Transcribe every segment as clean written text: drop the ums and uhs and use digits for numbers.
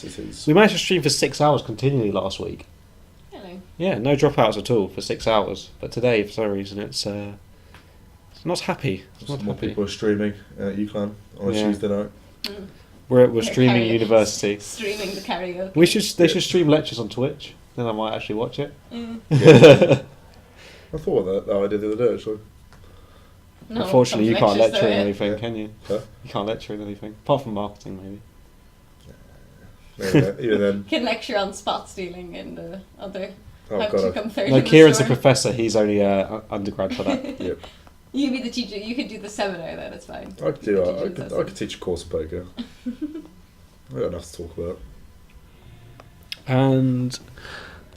it is. We managed to stream for 6 hours continually last week. Really? Yeah, no dropouts at all for 6 hours. But today, for some reason, it's not happy. It's not More happy. people are streaming at UCLan on a Yeah. Tuesday night. Mm. We're streaming university. Streaming the karaoke. They should stream lectures on Twitch. Then I might actually watch it. Mm. I thought that I did the other day actually. No, Unfortunately, you some can't lectures lecture in though, yeah. anything, can you? Huh? You can't lecture in anything apart from marketing, maybe. Even then. Can lecture on spot stealing and other Oh how to god. come third No, in the Kieran's a store. professor. He's only undergrad for that. Yep. You be the teacher. You could do the seminar then. It's fine. I could do. Teach I could teach a course of poker. I got enough to talk about. And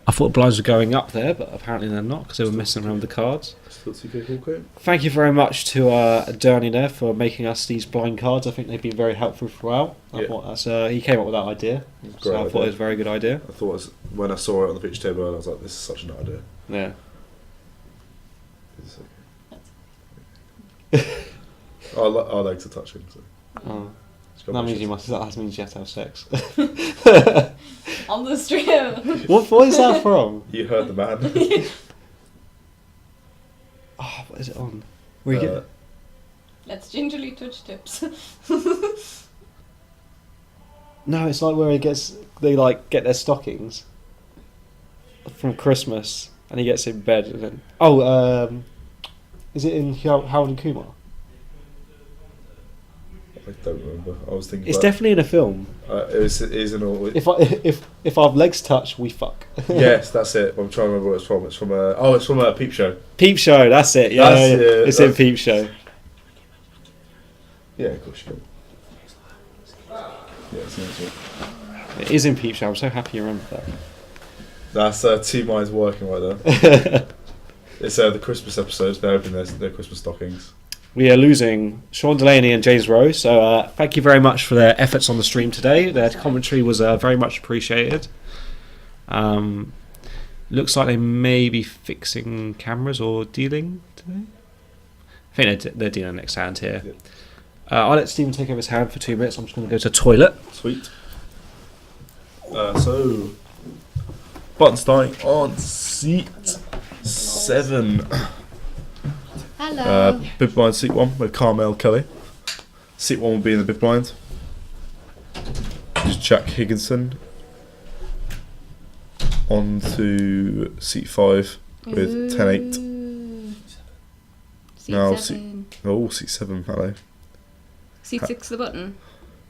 I thought the blinds were going up there, but apparently they're not because they were messing around with the cards. Still TK cool kit. Thank you very much to Derny there for making us these blind cards. I think they've been very helpful throughout. I Yeah. thought that's, he came up with that idea, so I thought it was a very good idea. I thought when I saw it on the picture table, I was like, "This is such an idea." Yeah. It's okay. Our legs are touching. So. Oh. It's got That my means shit. you must. That means you have to have sex. On the stream. What is that from? You heard the man. Oh, what is it on? Where you get? Let's gingerly touch tips. No, it's like where they like get their stockings from Christmas, and he gets in bed, and then is it in Harold and Kumar? I don't remember. I was thinking. It's about, definitely in a film. It is in all. If our legs touch, we fuck. Yes, that's it. I'm trying to remember what it's from. It's from a Peep Show. Peep Show, that's it. Yeah, That's yeah. it, It's in that's- Peep Show. Yeah, of course you can. Yeah, it's in it. It is in Peep Show. I'm so happy you remember that. That's two minds working right there. It's the Christmas episode. They're opening their Christmas stockings. We are losing Sean Delaney and James Rowe, so thank you very much for their efforts on the stream today. Their commentary was very much appreciated. Looks like they may be fixing cameras or dealing today. I think they're dealing next hand here. Yep. I'll let Stephen take over his hand for 2 minutes. I'm just going to go to the toilet. Sweet. So, button starting on seat 7. Hello. Big blind seat 1 with Carmel Kelly. Seat 1 will be in the big blind. This is Jack Higginson. On to seat 5 with 10-8. Seat Now, 7. Seat 7, hello. Seat 6 the button.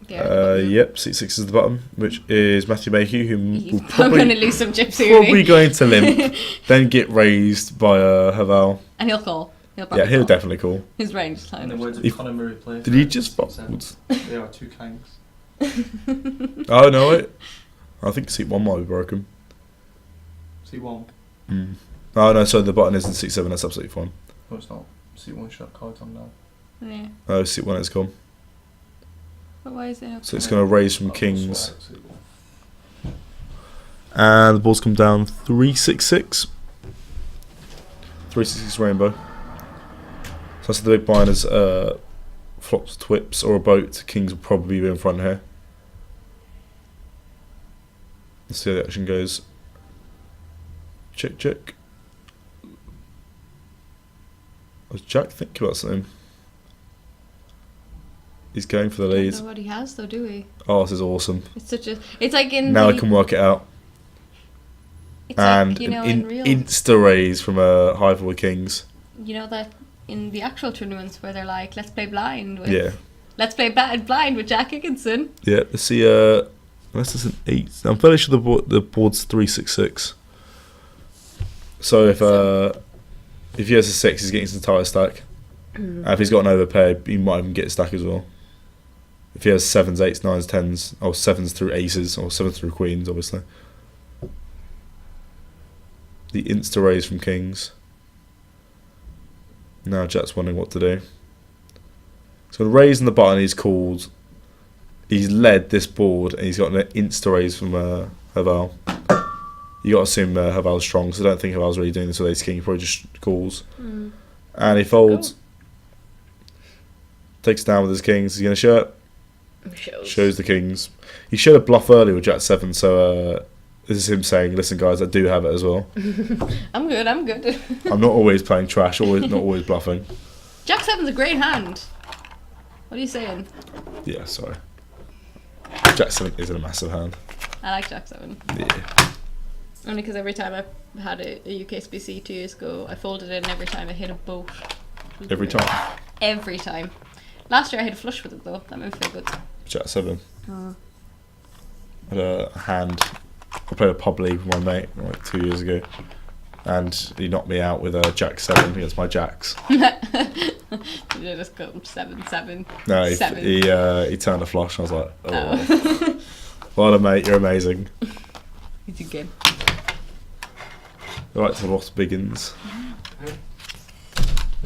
Yeah, Yep, seat 6 is the button, which is Matthew Mayhew, who He's will probably going to probably, lose some chips soon. probably going to limp, then get raised by Haval. And he'll call. Yeah, he'll definitly call. His range is In time. the words of If- Conor Murray play. Did he just box? There are 2 clanks. Oh no, wait. I think seat 1 might be broken. C1. Oh no, so the button is in seat 7, that's absolutely fine. No, it's not. C1 shut cards on now. Yeah. Oh, seat 1 is gone. But why is it up? So it's going to raise from Oh, kings. sorry, C1. And the balls come down 366. 366 rainbow. So that's the big blind as flops, twips, or a boat. Kings will probably be in front here. Let's see how the action goes. Check, check. Was Jack thinking about something? He's going for the I don't lead. know what he has though, do we? Oh, this is awesome. It's such a. It's like in. Now the, I can work it out. It's And like, you know, an in real. insta raise from High for Kings. You know that in the actual tournaments where they're like, let's play blind with. Yeah. Let's play blind with Jack Higginson. Yeah, let's see. Unless it's an 8. I'm fairly sure the board's 366. So if he has a 6, he's getting his entire stack. And if he's got an overpair, he might even get a stack as well. If he has 7s, 8s, 9s, 10s, or 7s through aces, or 7s through queens, obviously. The insta raise from kings. Now Jack's wondering what to do. So raising the button, he's called. He's led this board, and he's got an insta raise from Haval. You got to assume Haval's strong, so I don't think Haval's really doing this with ace king. He probably just calls, and he folds. Takes it down with his kings. He's going to shirt. Shows the kings. He showed a bluff early with Jack 7, so this is him saying, listen guys, I do have it as well. I'm good. I'm not always playing trash, not always bluffing. Jack 7's a great hand. What are you saying? Yeah, sorry. Jack 7 isn't a massive hand. I like Jack 7. Yeah. Only because every time I had a UKSBC 2 years ago, I folded in every time I hit a boat. Every time. Every time. Last year I hit a flush with it though. That made me feel good. Jack 7. Oh. I had a hand. I played a pub league with my mate like 2 years ago, and he knocked me out with a Jack 7 against my jacks. Did you just go 7-7? No, he turned a flush. And I was like, oh. Well done, mate. You're amazing. It's a game. Right to Ross Biggins.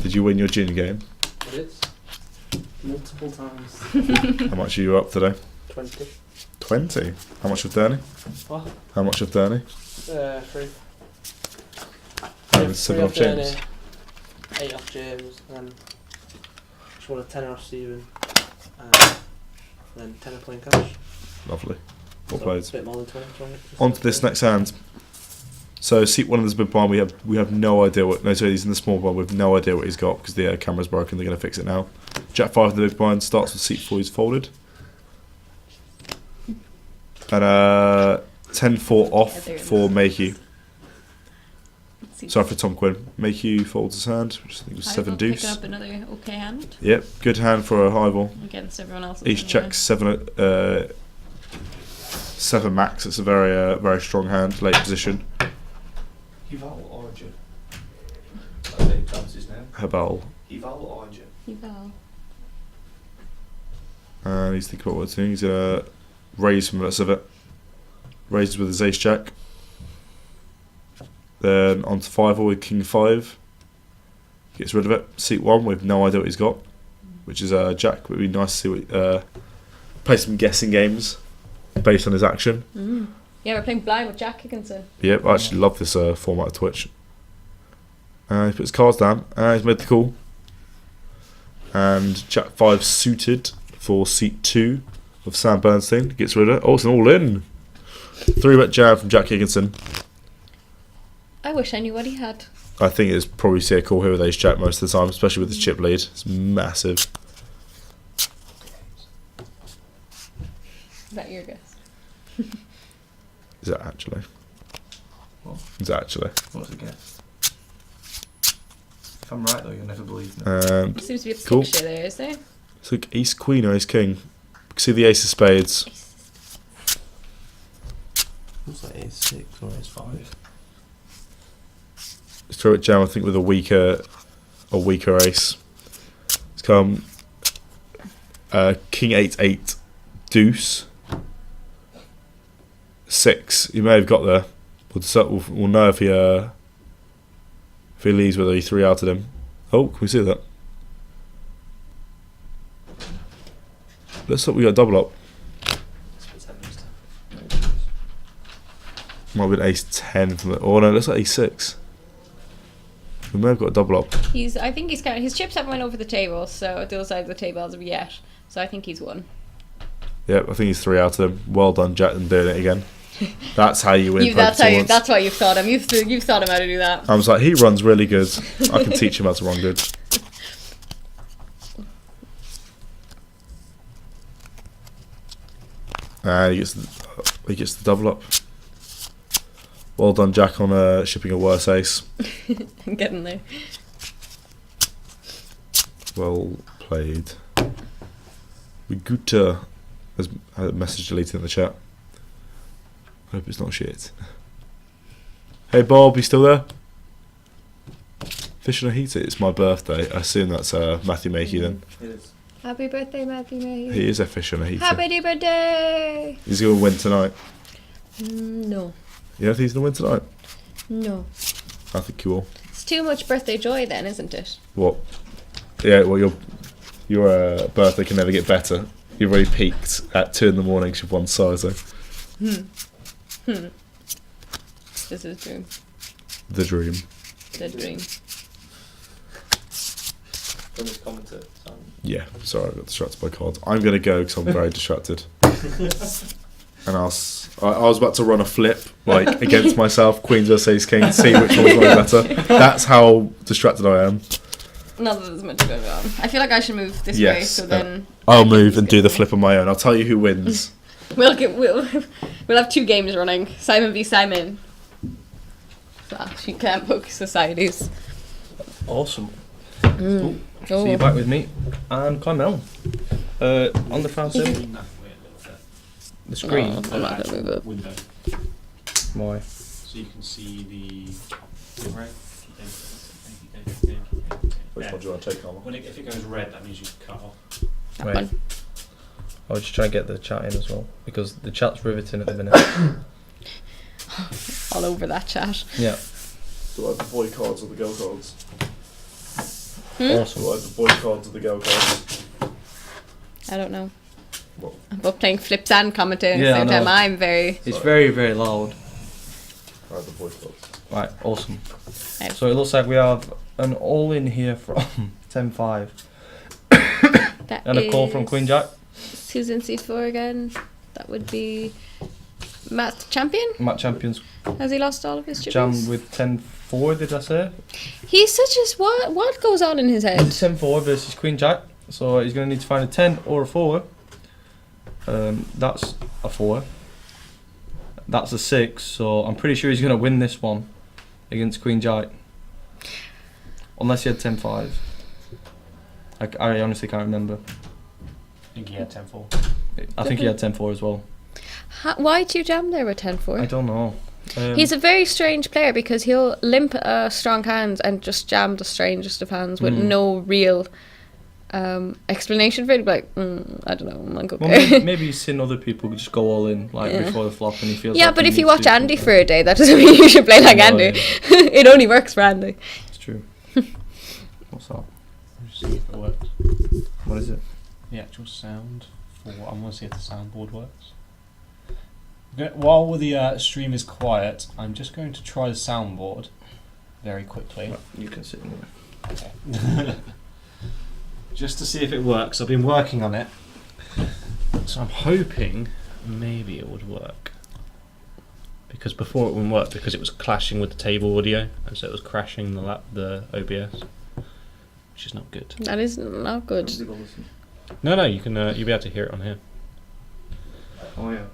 Did you win your gin game? I did. Multiple times. How much are you up today? 20. 20. How much of Derny? What? How much of Derny? 3. And 7 off James. 8 off James, and then just won a 10 off Stephen, and then 10 off playing cash. Lovely. Well So played. a bit more than 20. On to this next hand. So seat 1 in this big blind, we have no idea what. No, sorry, he's in the small blind. We have no idea what he's got because the camera's broken. They're going to fix it now. Jack 5 in the big blind starts with seat 4. He's folded. And 10-4 off for Mayhew. Sorry for Tom Quinn. Mayhew folds his hand, which I think was 7 deuce. Picking up another okay hand Yep, good hand for a highball. against everyone else. Each checks 7 max. It's a very strong hand, late position. Eval Origin. I think that's his name. Hebal. Eval Origin. Eval. And he's thinking about what he's doing. He's going to raise from the rest of it. Raises with his ace jack. Then on to 5 with king 5. Gets rid of it. Seat 1 with no idea what he's got, which is jack. But it'd be nice to see what, play some guessing games based on his action. Mm. Yeah, we're playing blind with Jack Higginson. Yep, I actually love this format of Twitch. He puts his cards down. He's made the call. And Jack 5 suited for seat 2 of Sam Bernstein. Gets rid of it. Oh, it's an all-in. 3-bet jam from Jack Higginson. I wish I knew what he had. I think it's probably see a call here with ace jack most of the time, especially with his chip lead. It's massive. Is that your guess? Is that actually? What? Is that actually? What's the guess? If I'm right though, you'll never believe me. And There seems to be a Cool. picture there, is there? it's like ace queen or ace king. You can see the ace of spades. Looks like ace 6 or ace 5. Throw it jam, I think, with a weaker ace. It's come king 8-8 deuce 6. You may have got there. We'll know if he leaves whether he 3-outed him. Oh, can we see that? Looks like we got a double up. Might have been ace 10 from the. Oh no, it looks like ace 6. We may have got a double up. I think he's kind of, his chips haven't went over the table, so the other side of the table as of yet. So I think he's won. Yep, I think he's 3-outed him. Well done, Jack, and doing it again. That's how you win. That's why you've taught him. You've taught him how to do that. I was like, he runs really good. I can teach him how to run good. And he gets the double up. Well done, Jack, on shipping a worse ace. I'm getting there. Well played. Guta has had a message deleted in the chat. I hope it's not shit. Hey Bob, you still there? Fish and a heater. It's my birthday. I assume that's Matthew Mayhew then. It is. Happy birthday, Matthew Mayhew. He is a fish and a heater. Happy birthday! Is he going to win tonight? No. You don't think he's going to win tonight? No. I think you will. It's too much birthday joy then, isn't it? What? Yeah, well, your birthday can never get better. You've already peaked at 2 in the morning. You've won Sizer. This is true. The dream. The dream. from his commentator. Yeah, sorry, I got distracted by cards. I'm going to go because I'm very distracted. And I was about to run a flip, like, against myself, Queens versus Kings, see which one was running better. That's how distracted I am. Not that there's much going on. I feel like I should move this way, Yes, so then I'll move and do the flip on my own. I'll tell you who wins. we'll have 2 games running. Simon v Simon. She can't book societies. Awesome. Oh. So you're back with me and Carmel. On the front Lean sim, that way a little bit. the screen. Oh, I'm not gonna move it. Window. Why? So you can see the red. Which one do you want to take on? If it goes red, that means you cut off. That Wait. one. I'll just try and get the chat in as well because the chat's riveting at the minute. All over that chat. Yeah. Do I have the boy cards or the girl cards? Awesome. Do I have the boy cards or the girl cards? I don't know. What? I'm both playing flips and commentating at Yeah, the same I know. time. I'm very. It's very, very loud. I have the boy cards. Right, awesome. Right. So it looks like we have an all in here from 10-5 That and a call from is Queen Jack. Susan C4 again. That would be Matt Champion. Matt Champions Has he lost all of his chippies? jammed with 10-4, did I say? He's such a what goes on in his head? It's 10-4 versus Queen Jack. So he's going to need to find a 10 or a 4. That's a 4. That's a 6. So I'm pretty sure he's going to win this one against Queen Jack. Unless he had 10-5. I honestly can't remember. I think he had 10-4. I think he had 10-4 as well. Why'd you jam there with 10-4? I don't know. He's a very strange player because he'll limp strong hands and just jam the strangest of hands with no real explanation for it. Like, I don't know, I'm like, Well, okay. maybe he's seen other people just go all in like Yeah. before the flop and he feels Yeah, like but he if you needs watch to do Andy something. for a day, that doesn't mean you should play like No, Andy. yeah. It only works for Andy. It's true. What's that? Just see if it works. What is it? The actual sound for I want to see if the soundboard works. While the stream is quiet, I'm just going to try the soundboard very quickly. Right, you can sit in there. Okay. Just to see if it works. I've been working on it, so I'm hoping maybe it would work. Because before it wouldn't work because it was clashing with the table audio, and so it was crashing the OBS, which is not good. That is not good. No, you can you'll be able to hear it on here. Oh yeah.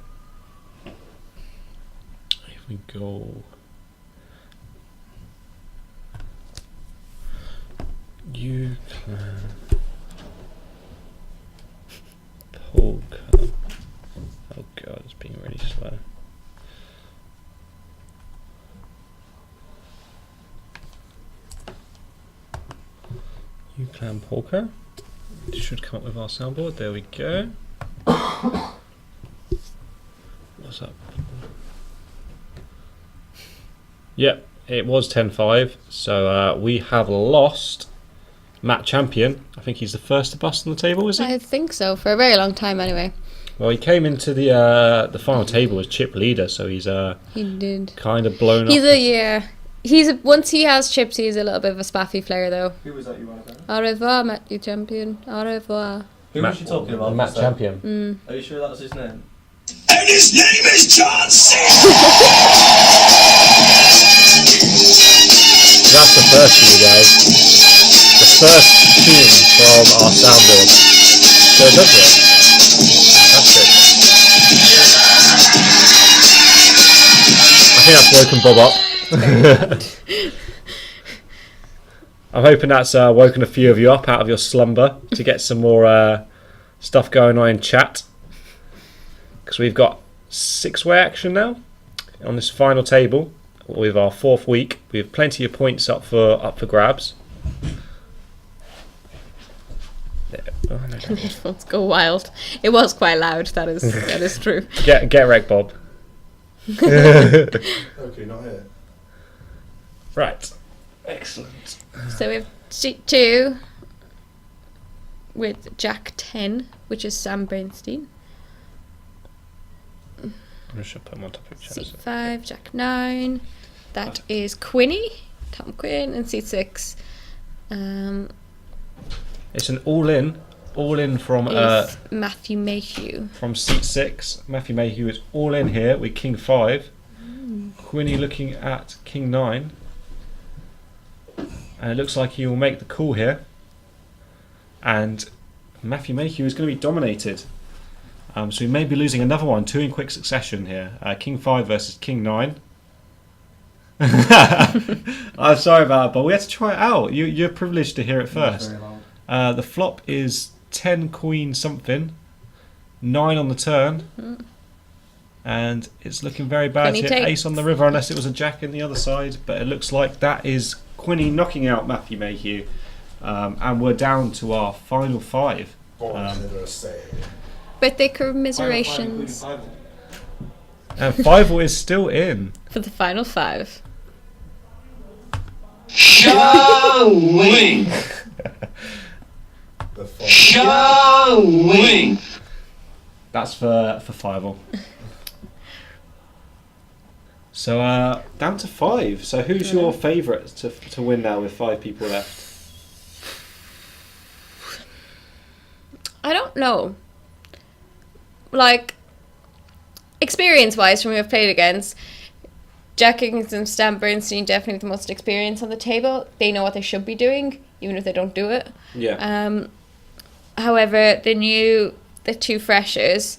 If we go, you can poker. Oh god, it's being really slow. Uclan Polka. It should come up with our soundboard. There we go. What's up? Yep, it was 10-5. So we have lost Matt Champion. I think he's the first to bust on the table, is he? I think so, for a very long time anyway. Well, he came into the final table as chip leader, so he's He did. kind of blown He's up. Once he has chips, he's a little bit of a spaffy player though. Who was that you wanted? Au revoir, Matthew Champion. Au revoir. Who was you talking about? Matt What's that? Champion. Are you sure that was his name? And his name is John C. That's the first for you guys. The first tune from our soundboard. So it does work. Fantastic. I think that's woken Bob up. I'm hoping that's woken a few of you up out of your slumber to get some more stuff going on in chat. Because we've got 6-way action now on this final table with our 4th week. We have plenty of points up for grabs. There. Oh, no, The headphones go wild. It was quite loud, that is true. Get wrecked, Bob. Okay, not here. Right. Excellent. So we have seat 2 with Jack 10, which is Sam Bernstein. I should put him on top of each other. Seat 5, Jack 9. That is Quinny, Tom Quinn, and seat 6. It's an all-in from Is Matthew Mayhew. from seat 6. Matthew Mayhew is all in here with King 5. Quinny looking at King 9. And it looks like he will make the call here. And Matthew Mayhew is going to be dominated. So we may be losing another one, 2 in quick succession here. King 5 versus King 9. I'm sorry about that, but we had to try it out. You're privileged to hear it first. The flop is 10 queen something, 9 on the turn, and it's looking very bad Quinny here. takes. Ace on the river, unless it was a jack in the other side, but it looks like that is Quinny knocking out Matthew Mayhew, and we're down to our final 5. Birthday commiserations And Fievel is still in. for the final 5. Showing. Showing. That's for Fievel. So Down to 5. So who's your favourite to win now with 5 people left? I don't know. Like, experience-wise, from who I've played against, Jack Higginson, Stan Bernstein, definitely the most experience on the table. They know what they should be doing, even if they don't do it. Yeah. However, the 2 freshers,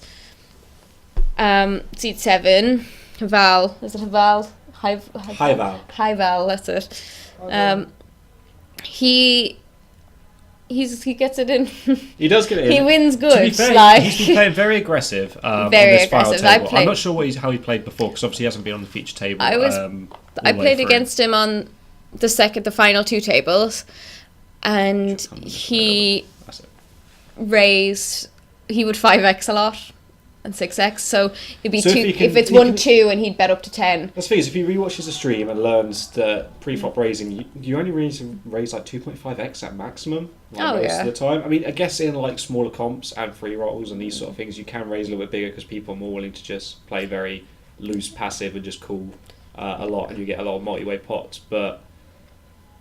seat 7, Val, is it Val? High Val. High Val, that's it. He gets it in. He does get it in. He wins to be good. fair, Like, he's been playing very aggressive on Very this final aggressive. table. I'm not sure how he played before, because obviously he hasn't been on the feature table. I all I the way played through. against him on the final 2 tables, and he That's it. raised. He would 5x a lot and 6x, so it'd be So if 2 you can- if it's you 1-2, and he'd bet up to 10. That's the thing is, if he rewatches the stream and learns that pre-flop raising, you only really need to raise like 2.5x at maximum most of the time. I mean, I guess in like smaller comps and free rolls and these sort of things, you can raise a little bit bigger because people are more willing to just play very loose passive and just call a lot, and you get a lot of multi-way pots. But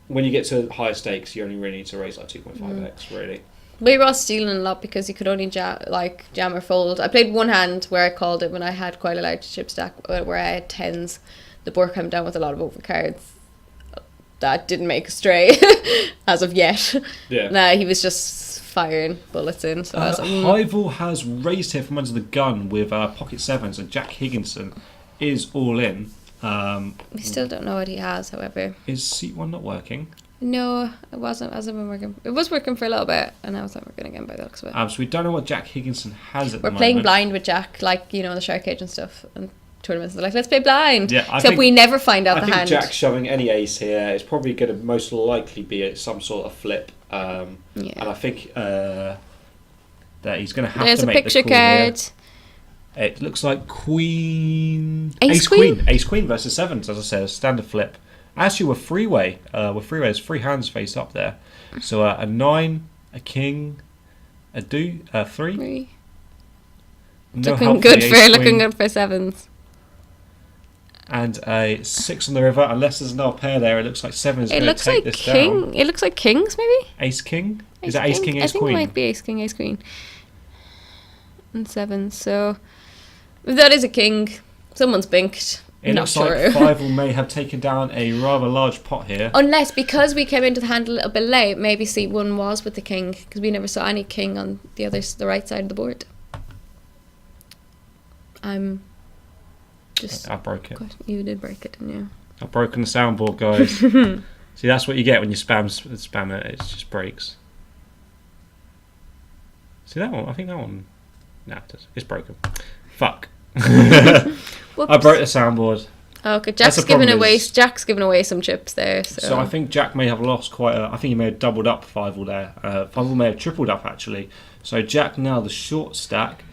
when you get to higher stakes, you only really need to raise like 2.5x really. We were all stealing a lot because you could only jam or fold. I played one hand where I called it when I had quite a large chip stack, where I had 10s. The board came down with a lot of overcards. That didn't make a stray as of yet. Yeah. Nah, he was just firing bullets in. So I was like, Hyvel has raised here from under the gun with pocket 7s, and Jack Higginson is all in. we still don't know what he has, however. Is seat 1 not working? No, it wasn't. It hasn't been working. It was working for a little bit, and now it's not working again by the looks of it. So we don't know what Jack Higginson has at We're the playing moment. blind with Jack, like, you know, the Shark Cage and stuff, and tournaments. They're like, let's play blind. Yeah, Except we never find out I the think hand. Jack showing any ace here is probably going to most likely be some sort of flip. Yeah. And I think That he's going to have There's to a make picture the call here. card. It looks like Queen... Ace Queen? Ace Queen versus 7s, as I said, a standard flip. Actually, we're freeway. There's 3 hands face up there. So a 9, a king, a 3. Three. No Looking help good the for ace looking queen. good for 7s. And a 6 on the river. Unless there's another pair there, it looks like 7 is It going to looks take like this king. down. It looks like kings, maybe. Ace king? Is that ace king, I ace think queen? it might be ace king, ace queen. And 7s. So if that is a king, someone's binked. It Not looks sure. like Fievel may have taken down a rather large pot here. Unless, because we came into the hand a little bit late, maybe seat 1 was with the king, because we never saw any king on the right side of the board. I'm just... I broke it. God, you did break it, didn't you? I've broken the soundboard, guys. See, that's what you get when you spam it. It just breaks. See that one? I think that one... Nah, it's broken. Fuck. Whoops. I broke the soundboard. Okay, That's the Jack's given away some chips there. So I think Jack may have lost I think he may have doubled up Fievel there. Fievel may have tripled up, actually. So Jack now the short stack.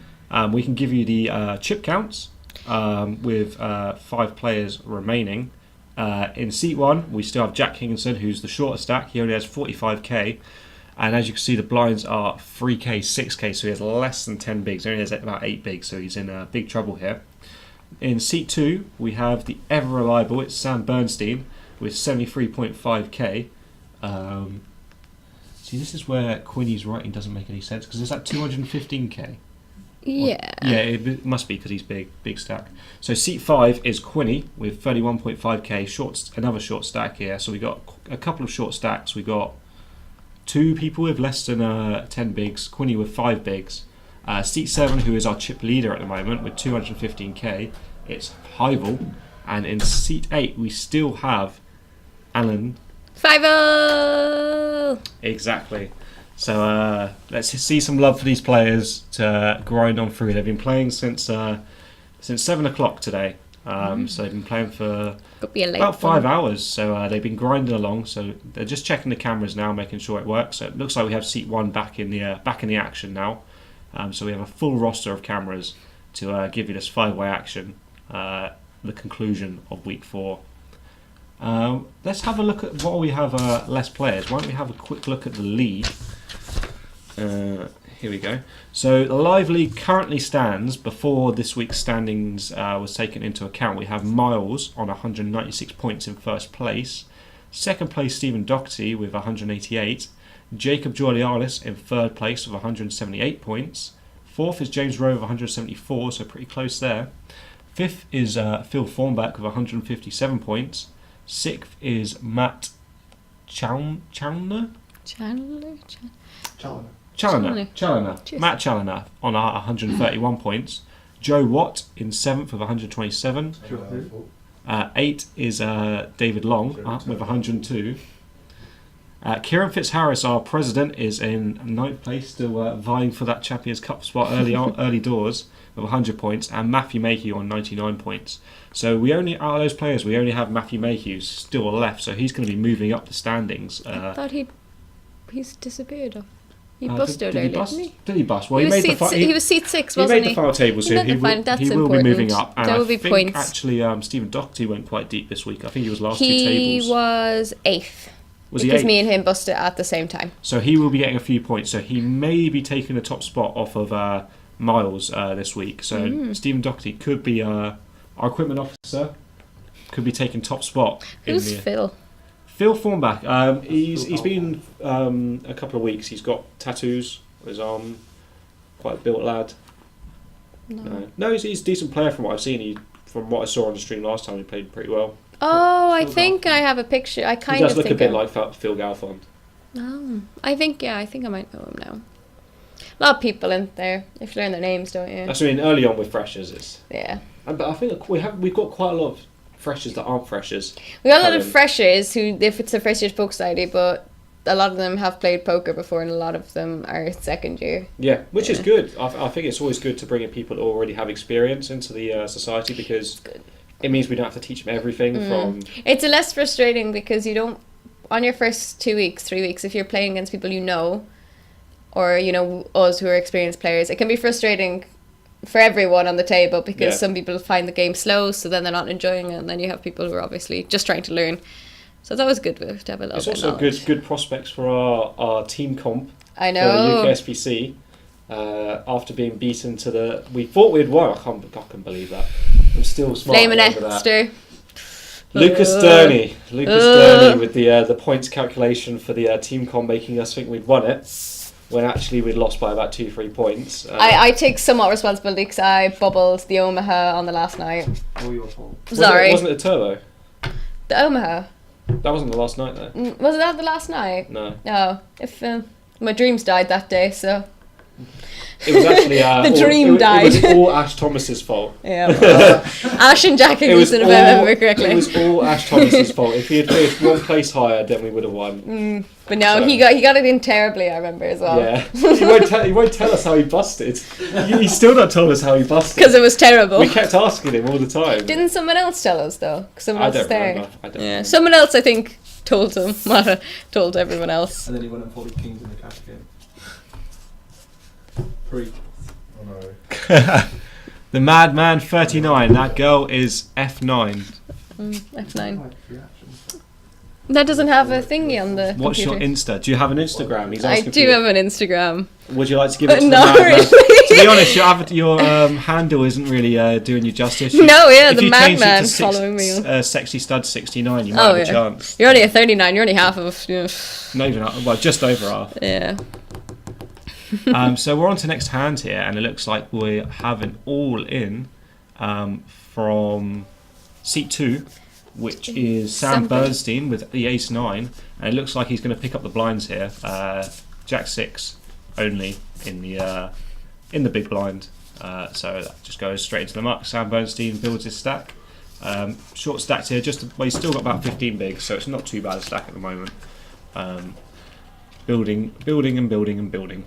We can give you the chip counts with 5 players remaining. In seat 1, we still have Jack Higginson, who's the shorter stack. He only has 45k. And as you can see, the blinds are 3k, 6k, so he has less than 10 bigs. He only has about 8 bigs, so he's in big trouble here. In seat 2, we have the ever reliable, it's Sam Bernstein, with 73.5k. See, this is where Quinny's writing doesn't make any sense because it's at 215k. Yeah. Yeah, it must be because he's big stack. So seat 5 is Quinny with 31.5k, another short stack here. So we got a couple of short stacks. We got 2 people with less than 10 bigs, Quinny with 5 bigs. Seat 7, who is our chip leader at the moment with 215k, it's Hyvel. And in seat 8, we still have Alan. 5-0! Exactly. So let's see some love for these players to grind on through. They've been playing since 7 o'clock today. So they've been playing for Could be a late about 5 one. hours. So they've been grinding along. So they're just checking the cameras now, making sure it works. So it looks like we have seat 1 back in the action now. So we have a full roster of cameras to give you this 5-way action. The conclusion of week 4. Let's have a look at what we have less players. Why don't we have a quick look at the league? Here we go. So the live league currently stands before this week's standings was taken into account. We have Miles on 196 points in first place. Second place Stephen Doherty with 188. Jacob Giulianis in third place with 178 points. Fourth is James Rowe with 174, so pretty close there. Fifth is Phil Thornback with 157 points. Sixth is Matt Challoner. Challoner. Cheers. Matt Challoner on 131 points. Joe Watt in 7th with 127. 8 is David Long with 102. Kieran Fitzharris, our president, is in 9th place, still vying for that Champions Cup spot early doors with 100 points, and Matthew Mayhew on 99 points. So we only, out of those players, we only have Matthew Mayhew still left, so he's going to be moving up the standings. I thought he's disappeared. He Did busted he earlier, bust? didn't he? Did he bust? Well, he, he was made seat, the he was seat 6, he wasn't made the final table, so he will That's be important. moving up. And That I would be think points. actually Stephen Doherty went quite deep this week. I think he was last 2 tables. He was 8th. Was he because 8th? me and him busted at the same time. So he will be getting a few points. So he may be taking the top spot off of Miles this week. So Stephen Doherty could be our equipment officer. Could be taking top spot. Who's Phil? Phil Thornback. He's been a couple of weeks. He's got tattoos on his arm. Quite a built lad. No, he's a decent player from what I've seen. From what I saw on the stream last time, he played pretty well. Oh, I think I have a picture. I kind He does of look think a bit I- like Phil Galfond. Oh, I think I might know him now. A lot of people in there. You have to learn their names, don't you? That's what I mean. Early on with freshers, Yeah. but I think we've got quite a lot of freshers that aren't freshers. We got a lot of Colin. freshers who, if it's a first year poker society, but a lot of them have played poker before, and a lot of them are second year. Yeah, which is good. I think it's always good to bring in people that already have experience into the society because it means we don't have to teach them everything from. It's less frustrating because you don't, on your first 2 weeks, 3 weeks, if you're playing against people you know, or us who are experienced players, it can be frustrating for everyone on the table because Yeah. some people find the game slow, so then they're not enjoying it, and then you have people who are obviously just trying to learn. So it's always good to have a little It's bit of also knowledge. good prospects for our team comp I for the know. UKSPC. After being beaten to the, we thought we'd won. I can't believe that. I'm still smart. Flaming over that. Esther. Lucas Durney with the points calculation for the team comp, making us think we'd won it when actually we'd lost by about 2-3 points. I take somewhat responsibility because I bubbled the Omaha on the last night. All your fault. Sorry. Wasn't it a turbo? The Omaha. That wasn't the last night though. Was that the last night? No. No. If my dreams died that day, so It was actually The dream died. It was all Ash Thomas's fault. yeah. Ash and Jack It was Higginson, if all, I remember correctly. It was all Ash Thomas's fault. If he had finished one place higher, then we would have won. But no, So- he got it in terribly. I remember as well. Yeah. He won't tell us how he busted. He's still not told us how he busted. Because it was terrible. We kept asking him all the time. Didn't someone else tell us though? 'Cause someone I else was don't there. remember. I don't Yeah, remember. someone else I think told him. Told everyone else. And then he went and folded kings in the cash game. 3. The Madman 39. That girl is F9. F9. That doesn't have a thingy on the What's your computer. Insta? Do you have an Instagram? He's I asking do for have an Instagram. Would you like to give it to No, the madman? really. To be honest, your handle isn't really doing you justice. No, yeah, If the you changed it to madman's following me. Sexy Stud 69, you might Oh, have a yeah. chance. You're only at 39. You're only half of. Yeah. Not even half, well, just over half. Yeah. So we're on to next hand here, and it looks like we have an all-in from seat 2, which is Sam Sam Bernstein with the ace 9, and it looks like he's going to pick up the blinds here. Jack 6 only in the big blind, so that just goes straight into the muck. Sam Bernstein builds his stack. Short stacked here, well, he's still got about 15 bigs, so it's not too bad a stack at the moment. Building and building and building.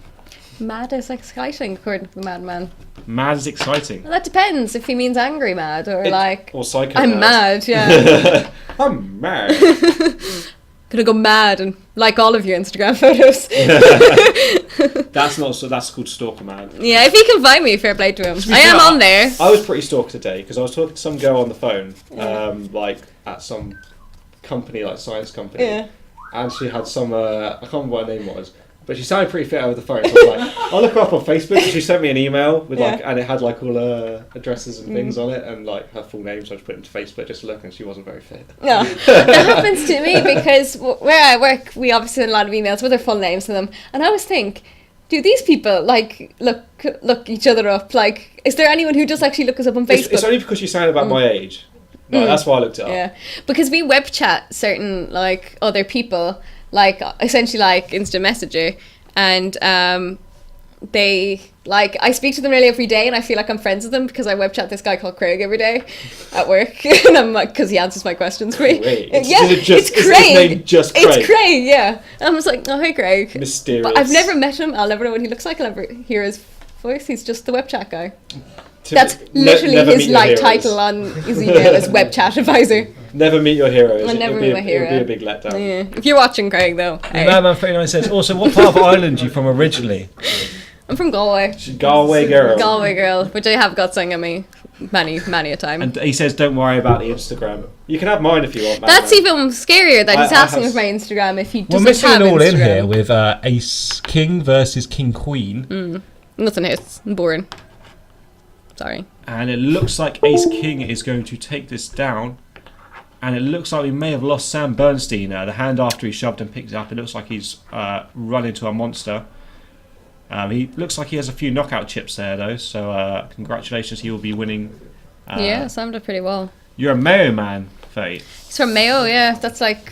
Mad is exciting, according to the madman. Mad is exciting. Well, that depends if he means angry mad or like. Or psycho I'm mad, yeah. I'm mad. Gonna go mad and like all of your Instagram photos. That's called stalker man. Yeah, if he can find me, fair play to him. be I am fair, on there. I was pretty stalker today because I was talking to some girl on the phone, like at some company, like science company, Yeah. and she had some I can't remember what her name was, but she sounded pretty fit over the phone. So I was like, I'll look her up on Facebook. And she sent me an email with like, and it had like all her addresses and things on it, and like her full name. So I just put it into Facebook just to look, and she wasn't very fit. No, that happens to me because where I work, we obviously send a lot of emails with their full names to them, and I always think, do these people like look each other up? Like, is there anyone who just actually look us up on Facebook? It's only because you sound about my age. No, that's why I looked it up. Yeah, because we web chat certain like other people, like essentially like instant messenger, and they like I speak to them nearly every day, and I feel like I'm friends with them because I web chat this guy called Craig every day at work, and I'm like, because he answers my questions for me. Craig. Yeah, Is his Craig. name just Craig? It's Craig. Yeah, and I was like, oh hey Craig. Mysterious. But I've never met him. I'll never know what he looks like. I'll never hear his voice. He's just the web chat guy. That's literally never his meet your like heroes. title on his email is web chat advisor. Never meet your heroes. I'll never It'll be meet my hero. It'll be a big letdown. Yeah. If you're watching, Craig, though, hey. Madman 39 says, also, what part of Ireland are you from originally? I'm from Galway. She's Galway girl. Galway girl, which I have got sung at me many a time. And he says, don't worry about the Instagram. You can have mine if you want. That's Madman. even scarier that he's I asking have- for my Instagram if he We're doesn't missing have an all in Instagram. here with Ace King versus King Queen. Nothing hits. I'm boring. Sorry. And it looks like Ace King is going to take this down. And it looks like we may have lost Sam Bernstein. The hand after he shoved and picked it up, it looks like he's run into a monster. He looks like he has a few knockout chips there, though. So congratulations, he will be winning. Yeah, Sam did pretty well. You're a Mayo man, Faye. He's from Mayo, yeah. That's like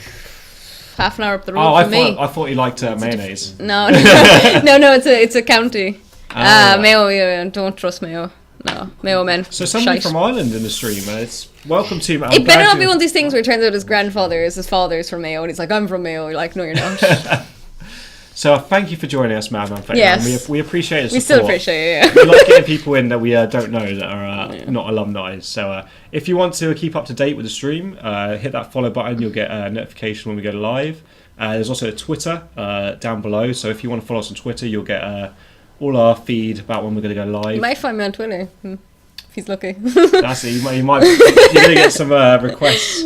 half an hour up the road Oh, from me. I thought he liked mayonnaise. No, it's a county. Ah. Mayo, yeah, don't trust Mayo. No, Mayo men. So somebody Shite. from Ireland in the stream. It's welcome to. It better not be one of these things where it turns out his grandfather is his father's from Mayo, and he's like, I'm from Mayo. You're like, no, you're not. So thank you for joining us, Madman Faye. Yes. We appreciate it. We still appreciate it, We yeah. like getting people in that we don't know that are not alumni. So if you want to keep up to date with the stream, hit that follow button. You'll get a notification when we go live. There's also a Twitter down below. So if you want to follow us on Twitter, you'll get all our feed about when we're going to go live. You might find me on Twitter, if he's lucky. That's it. You're going to get some requests.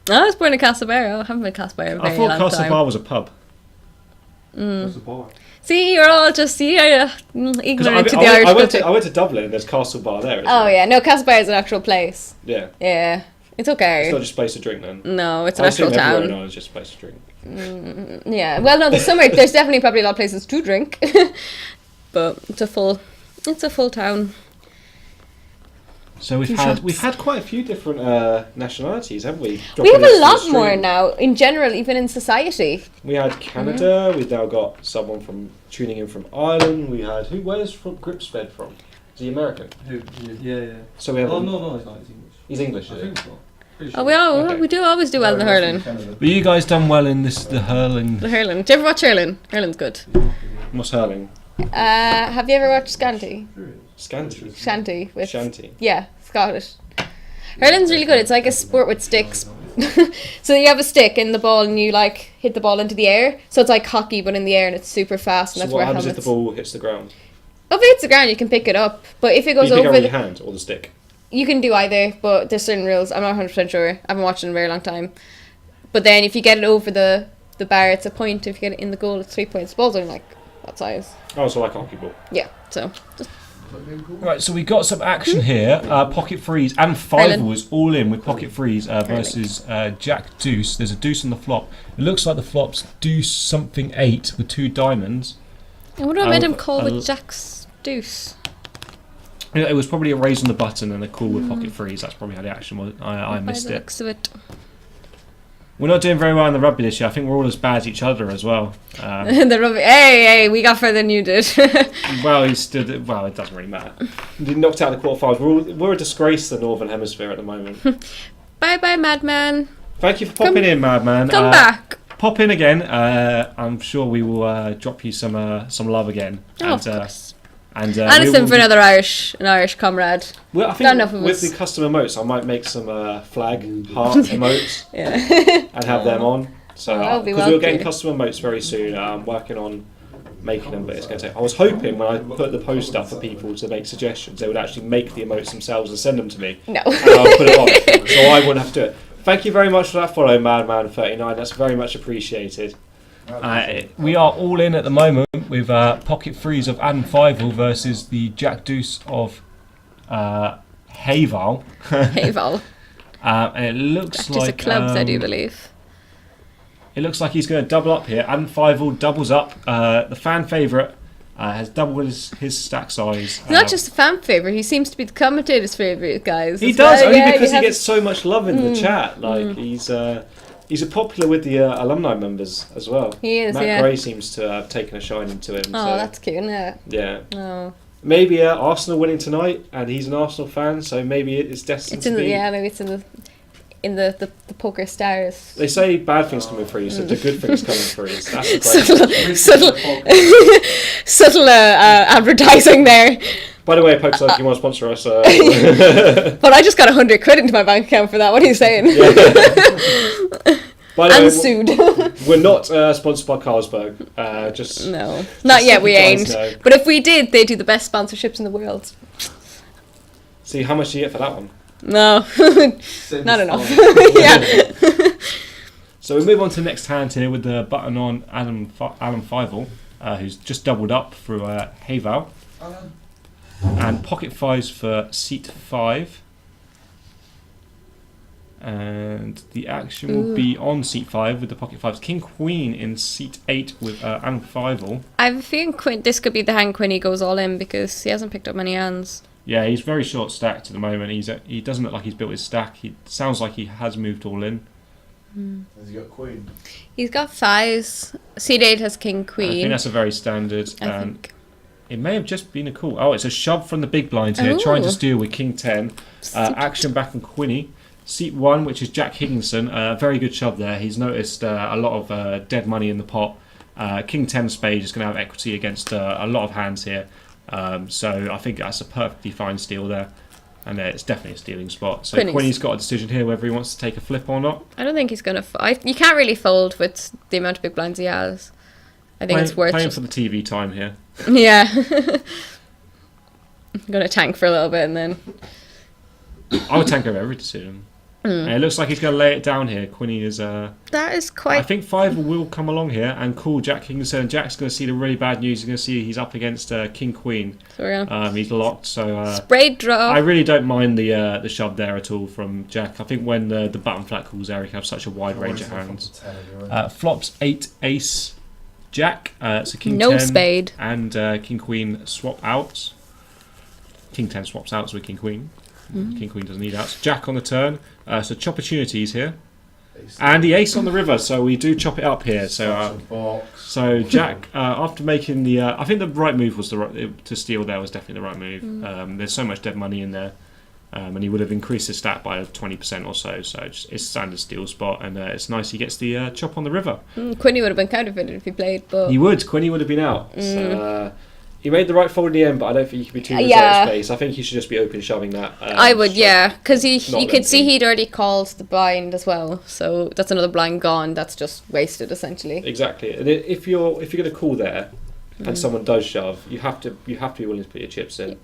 I was born in Castlebar. I haven't been in Castlebar in a I very thought long Castle time. Bar was a pub. See, you're all just ignorant to the Irish I went culture. to Dublin and there's Castle Bar there. isn't Oh there? yeah, no, Castlebar is an actual place. Yeah. Yeah, it's It's okay. not just a place to drink then. No, it's an I actual assume everywhere in town. Ireland is just a place to drink. Yeah, well, no, there's definitely probably a lot of places to drink, but it's a full town. So Few shops. we've had quite a few different nationalities, haven't we? We have Dropping a into the lot stream. more now, in general, even in society. We had Canada. We've now got someone from tuning in from Ireland. We had where's from Gripsped from? Is he American? Yeah. So we have. Oh no, he's not. He's English. He's English. I Is he? think so. Pretty Oh, Okay. we do always do well in the hurling. But you guys done well in the hurling. The hurling. Do you ever watch hurling? Hurling's good. What's hurling? Have you ever watched Scanty? Scanty. Shanty with Shanty. Yeah, Scottish. Hurling's really good. It's like a sport with sticks. So you have a stick in the ball and you like hit the ball into the air. So it's like hockey but in the air and it's super fast and So that's what where happens helmets. if the ball hits the ground? If it hits the ground you can pick it up. But if it goes you pick it up over with the your hand or the stick. you can do either, but there's certain rules. I'm not 100% sure. I haven't watched it in a very long time. But then if you get it over the bar, it's a point. If you get it in the goal, it's 3 points. The ball's only like that size. Oh, so like a hockey ball. Yeah, so just Right, so we got some action here. Pocket Freeze and Five Ireland. was all in with Pocket Freeze versus Jack Deuce. There's a deuce on the flop. It looks like the flop's deuce something 8 with 2 diamonds. I wonder what made him call I'll- with Jack's deuce. It was probably a raise on the button and a call with Pocket Freeze. That's probably how the action was. I missed By the it. looks of it. We're not doing very well in the rugby this year. I think we're all as bad as each other as well. The rugby. Hey, we got further than you did. Well, he stood. Well, it doesn't really matter. You knocked out the quarterfinals. We're a disgrace to the Northern Hemisphere at the moment. Bye bye, madman. Thank you for Popping popping in. in, madman. Come back. Pop in again. I'm sure we will drop you some love again. Oh, of course. And we Anything will for another Irish comrade. Well, I Not think enough of with us. the custom emotes, I might make some flag heart emotes Yeah. and have them on. So That'll be because well we're getting good. custom emotes very soon, I'm working on making them, but it's going to take. I was hoping when I put the post up for people to make suggestions, they would actually make the emotes themselves and send them to me, No. and I'll put it on, so I wouldn't have to do it. Thank you very much for that follow, Madman39. That's very much appreciated. we are all in at the moment with Pocket Freeze of Adam Fievel versus the Jack Deuce of Hayval. Hey, Val. And it looks That's just like a clubs, I do believe. it looks like he's going to double up here. Adam Fievel doubles up. The fan favourite has doubled his stack size. He's not just a fan favourite, he seems to be the commentator's favourite, guys. He as does well. only Yeah, because you he have- gets so much love in the chat. Like he's a popular with the alumni members as well. He is, Matt yeah. Gray seems to have taken a shining to him. Oh, so, that's cute, isn't it? yeah. Oh. Maybe Arsenal winning tonight, and he's an Arsenal fan, so maybe it's destined It's in to the, be. yeah, maybe it's in the poker stars. They say bad things coming through, so the good things coming through. So that's great. Subtle advertising there. By the way, Pokestars, if you want to sponsor us, But I just got 100 quid into my bank account for that. What are you saying? by the And way, sued. we're not sponsored by Carlsberg. Just No, not yet. We you guys ain't. know. But if we did, they do the best sponsorships in the world. See how much do you get for that one. No, not enough. yeah. So we move on to the next hand here with the button on Adam Fievel, who's just doubled up through Hayval. And Pocket Fives for seat 5. And the action will be on seat 5 with the Pocket Fives. King Queen in seat 8 with Adam Fievel. I have a feeling this could be the hand Quinny goes all in because he hasn't picked up many hands. Yeah, he's very short stacked at the moment. He doesn't look like he's built his stack. He sounds like he has moved all in. Has he got queen? He's got fives. Seat 8 has King I think Queen. that's a very standard. I And think. it may have just been a call. Oh, it's a shove from the big blind here, trying to Ooh. steal with King 10. Action back on Quinny. Seat 1, which is Jack Higginson. Very good shove there. He's noticed a lot of dead money in the pot. King 10 spade is going to have equity against a lot of hands here. So I think that's a perfectly fine steal there. And it's definitely a stealing spot. So Quinny's got a decision here whether he wants to take a flip or not. I don't think he's going to... You can't really fold with the amount of big blinds he has. I think it's worth playing just... for the TV time here. Yeah. I'm going to tank for a little bit and then... I would tank over every decision. And it looks like he's going to lay it down here. Quinny is... That is I quite... think 5 will come along here and call Jack Higginson. Jack's going to see the really bad news. He's going to see he's up against King Queen. So we're gonna... He's locked. So Spray draw. I really don't mind the shove there at all from Jack. I think when the button flat calls there, he can have such a wide range of hands. Flops 8 ace Jack. So King No 10 spade. and King Queen swap out. King 10 swaps out with King Queen. King Queen doesn't need outs. Jack on the turn. So chopportunities here. And the ace on the river, so we do chop it up here. So Jack, after making the, I think the right move was to steal there was definitely the right move. There's so much dead money in there, and he would have increased his stat by 20% or so. So it's a standard steal spot, and it's nice he gets the chop on the river. Quinny would have been counterfeited if he played, but... Quinny would have been out. So, he made the right fold in the end, but I don't think he could be too much Yeah. out of space. I think he should just be open shoving that. I would, straight. yeah, because you Not could see lengthy. he'd already called the blind as well, so that's another blind gone. That's just wasted essentially. Exactly. And if you're going to call there, and someone does shove, you have to be willing to put your chips in.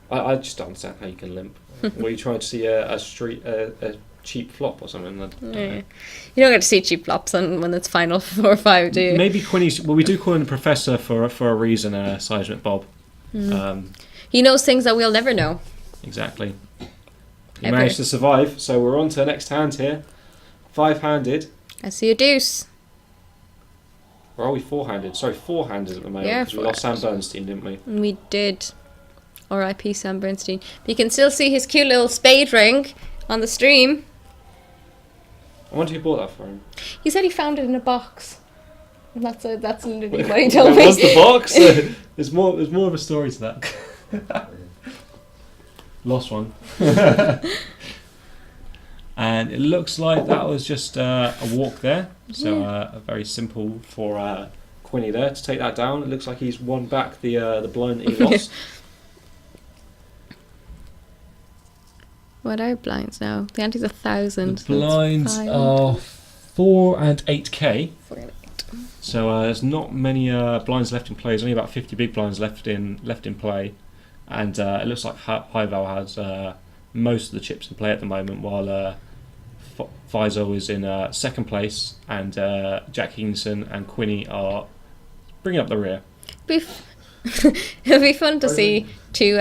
I just don't understand how you can limp. Were you trying to see a cheap flop or something. I don't know. Yeah. You don't get to see cheap flops when it's final 4 or 5, do you? Maybe Quinny's. Well, we do call him the professor for a reason. Seismic Bob. He knows things that we'll never know. Exactly. He Ever. managed to survive, so we're on to the next hand here. 5-handed. I see a deuce. Or are we 4-handed? Sorry, 4-handed at the moment. Yeah, Because we lost Sam Bernstein, didn't we? And we did. R.I.P. Sam Bernstein. But you can still see his cute little spade ring on the stream. I wonder who bought that for him. He said he found it in a box. And that's literally what he told That me. was the box? There's more of a story to that. Lost one. And it looks like that was just a walk there. So very simple For Quinny there to take that down. It looks like he's won back the blind that he lost. What are blinds now? The ante's 1,000. The blinds are 4 and 8k. So there's not many blinds left in play. There's only about 50 big blinds left in play, and it looks like Highval has most of the chips in play at the moment, while Faisal is in second place, and Jack Higginson and Quinny are bringing up the rear. It'll be fun to see two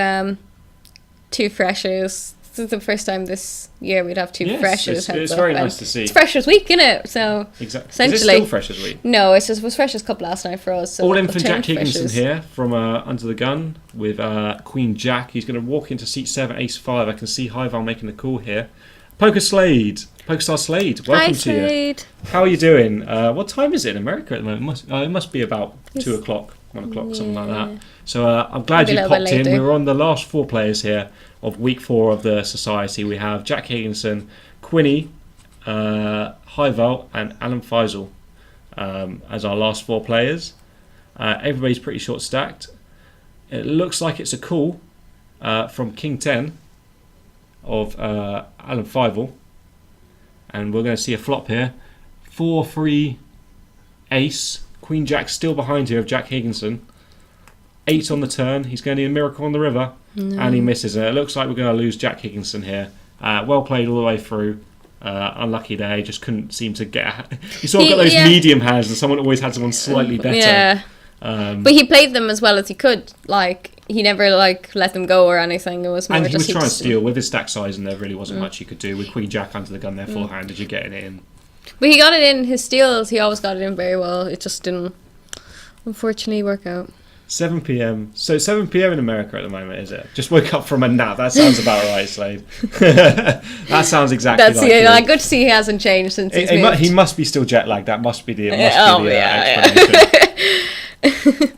freshers. This is the first time this year we'd have two freshers. It's very nice to see. It's Freshers Week, isn't it? So Exactly. essentially, Is it still Freshers Week? No, it was Freshers Cup last night for us. So All in we'll for turn Jack Higginson freshers. here from Under the Gun with Queen Jack. He's going to walk into seat 7, Ace 5. I can see Highval making the call here. PokerStar Slade, welcome Hi, to you. Slade. How are you doing? What time is it in America at the moment? It must be about 2 o'clock, 1 o'clock, something like that. So I'm glad Maybe you a little popped bit in. later. We're on the last 4 players here of week 4 of the society. We have Jack Higginson, Quinny, Highval, and Alan Faisal as our last 4 players. Everybody's pretty short stacked. It looks like it's a call from King 10 of Alan Faisal. And we're going to see a flop here. 4-3 ace. Queen Jack still behind here of Jack Higginson. 8 on the turn. He's going to need a miracle on the river. And he misses it. It looks like we're going to lose Jack Higginson here. Well played all the way through. Unlucky there. He just couldn't seem to get... You sort of got those medium hands, and someone always had someone slightly better. Yeah. But he played them as well as he could. Like, he never let them go or anything. It was more And he just was trying to steal with his stack size, and there really wasn't much he could do with Queen Jack under the gun there, full-handed. You're getting it in. But he got it in. His steals, he always got it in very well. It just didn't, unfortunately, work out. 7 p.m. So 7 p.m. in America at the moment, is it? Just woke up from a nap. That sounds about right, Slade. That sounds exactly That's like it. you. Like, good to see he hasn't changed since he's moved. He must be still jet lagged. That must be the yeah. explanation.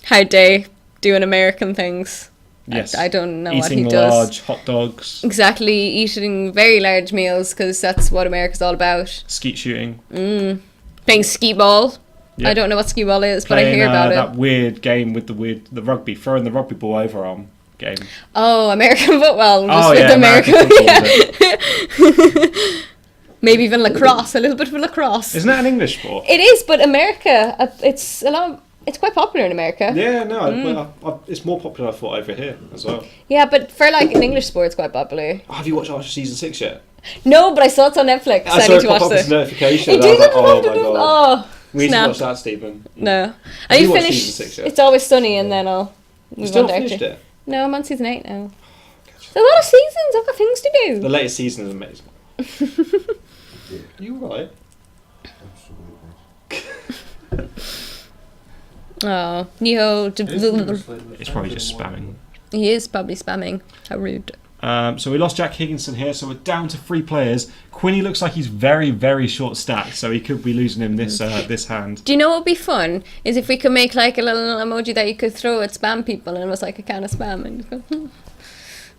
How they doing American things. Yes. I don't know what he Eating does. large hot dogs, Exactly, eating very large meals because that's what America's all about. skeet shooting. Playing skee ball. Yeah. I don't know what skee ball is, but I Playing, hear about that it. weird game with the rugby, throwing the rugby ball overarm game. Oh, American football. Just Oh with yeah, American. American football, is it? Maybe even lacrosse. A little bit of lacrosse. Isn't that an English sport? It is, but America, it's a lot. It's quite popular in America. Yeah, no, it's more popular, I thought, over here as well. Yeah, but for like an English sport, it's quite popular. Oh, have you watched Archer season 6 yet? No, but I saw it on Netflix. I saw need it to pop watch up as a it. notification. It And I was did. like, oh my god. Oh, We need to snap. watch that, Stephen. No, I Have you need to watched finish. season 6 yet? It's Always Sunny, and then I'll You move still on to finished Archer. it? No, I'm on season 8 now. There's a lot of seasons. I've got things to do. The latest season is amazing. You right? Oh, Neho. It's probably just spamming. He is probably spamming. How rude. So we lost Jack Higginson here, so we're down to 3 players. Quinny looks like he's very, very short stacked, so he could be losing him this hand. Do you know what would be fun? Is if we could make like a little emoji that you could throw at spam people and it was like a can of spam and